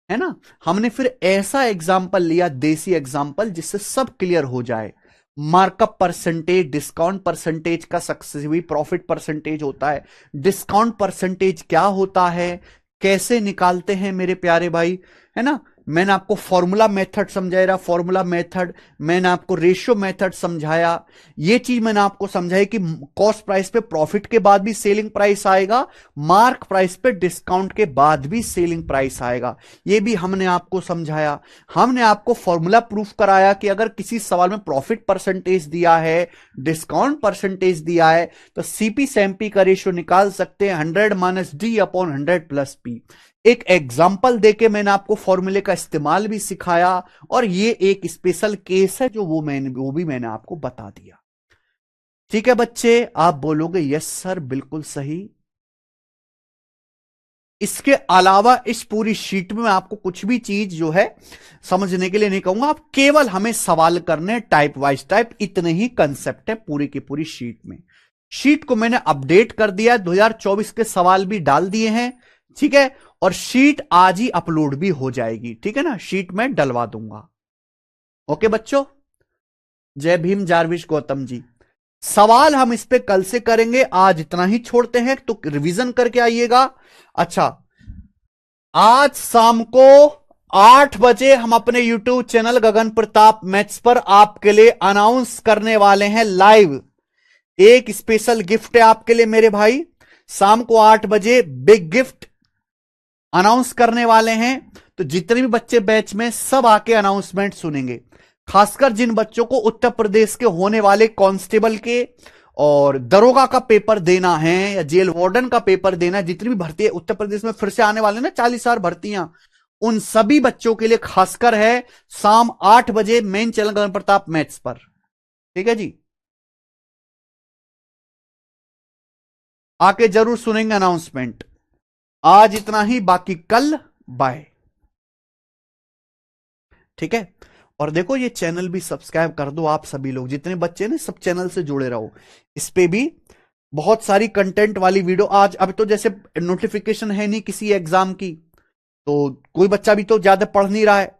है ना। हमने फिर ऐसा एग्जाम्पल लिया, देसी एग्जाम्पल, जिससे सब क्लियर हो जाए। मार्कअप परसेंटेज डिस्काउंट परसेंटेज का सक्सेसिव प्रॉफिट परसेंटेज होता है। डिस्काउंट परसेंटेज क्या होता है, कैसे निकालते हैं मेरे प्यारे भाई, है ना। मैंने आपको फॉर्मूला मेथड समझाया, फॉर्मूला मेथड, मैंने आपको रेशियो मेथड समझाया। ये चीज मैंने आपको समझाई कि कॉस्ट प्राइस पे प्रॉफिट के बाद भी सेलिंग प्राइस आएगा, मार्क प्राइस पे डिस्काउंट के बाद भी सेलिंग प्राइस आएगा, ये भी हमने आपको समझाया। हमने आपको फॉर्मूला प्रूफ कराया कि अगर किसी सवाल में प्रॉफिट परसेंटेज दिया है, डिस्काउंट परसेंटेज दिया है, तो सीपी से एमपी का रेशियो निकाल सकते हैं 100 minus D upon 100 plus P. एक एग्जाम्पल देके मैंने आपको फॉर्मूले का इस्तेमाल भी सिखाया, और ये एक स्पेशल केस है जो वो भी मैंने आपको बता दिया। ठीक है बच्चे, आप बोलोगे यस सर बिल्कुल सही। इसके अलावा इस पूरी शीट में मैं आपको कुछ भी चीज जो है समझने के लिए नहीं कहूंगा। आप केवल हमें सवाल करने टाइप वाइज टाइप, इतने ही कंसेप्ट है पूरी की पूरी शीट में। शीट को मैंने अपडेट कर दिया, 2024 के सवाल भी डाल दिए हैं, ठीक है। और शीट आज ही अपलोड भी हो जाएगी, ठीक है ना, शीट में डलवा दूंगा। ओके बच्चों, जय भीम, जारविश गौतम जी। सवाल हम इस पे कल से करेंगे, आज इतना ही छोड़ते हैं, तो रिवीजन करके आइएगा। अच्छा, आज शाम को 8 बजे हम अपने YouTube चैनल गगन प्रताप मैथ्स पर आपके लिए अनाउंस करने वाले हैं लाइव। एक स्पेशल गिफ्ट है आपके लिए मेरे भाई, शाम को 8 बजे बिग गिफ्ट अनाउंस करने वाले हैं। तो जितने भी बच्चे बैच में, सब आके अनाउंसमेंट सुनेंगे। खासकर जिन बच्चों को उत्तर प्रदेश के होने वाले कांस्टेबल के और दरोगा का पेपर देना है या जेल वार्डन का पेपर देना है, जितनी भी भर्ती है उत्तर प्रदेश में फिर से आने वाले ना 40,000 भर्तियां, उन सभी बच्चों के लिए खासकर है, शाम 8 बजे मेन चैनल गगन प्रताप मैथ्स पर। ठीक है जी, आके जरूर सुनेंगे अनाउंसमेंट। आज इतना ही, बाकी कल बाय। ठीक है, और देखो ये चैनल भी सब्सक्राइब कर दो, आप सभी लोग जितने बच्चे ना सब चैनल से जुड़े रहो। इस पे भी बहुत सारी कंटेंट वाली वीडियो आज, अब तो जैसे नोटिफिकेशन है नहीं किसी एग्जाम की, तो कोई बच्चा भी तो ज्यादा पढ़ नहीं रहा है,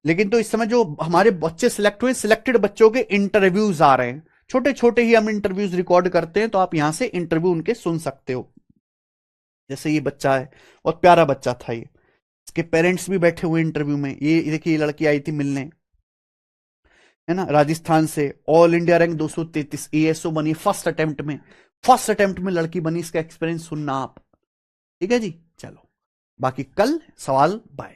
लेकिन तो इस समय जो हमारे बच्चे सिलेक्ट हुए, सिलेक्टेड बच्चों के इंटरव्यूज आ रहे हैं, छोटे छोटे ही हम इंटरव्यूज रिकॉर्ड करते हैं, तो आप यहां से इंटरव्यू उनके सुन सकते हो। जैसे ये बच्चा है, बहुत प्यारा बच्चा था ये, इसके पेरेंट्स भी बैठे हुए इंटरव्यू में। ये देखिए, ये लड़की आई थी मिलने, है ना, राजस्थान से, ऑल इंडिया रैंक 233, एएसओ बनी फर्स्ट अटेम्प्ट में, फर्स्ट अटेम्प्ट में लड़की बनी। इसका एक्सपीरियंस सुनना आप। ठीक है जी, चलो बाकी कल सवाल बाय।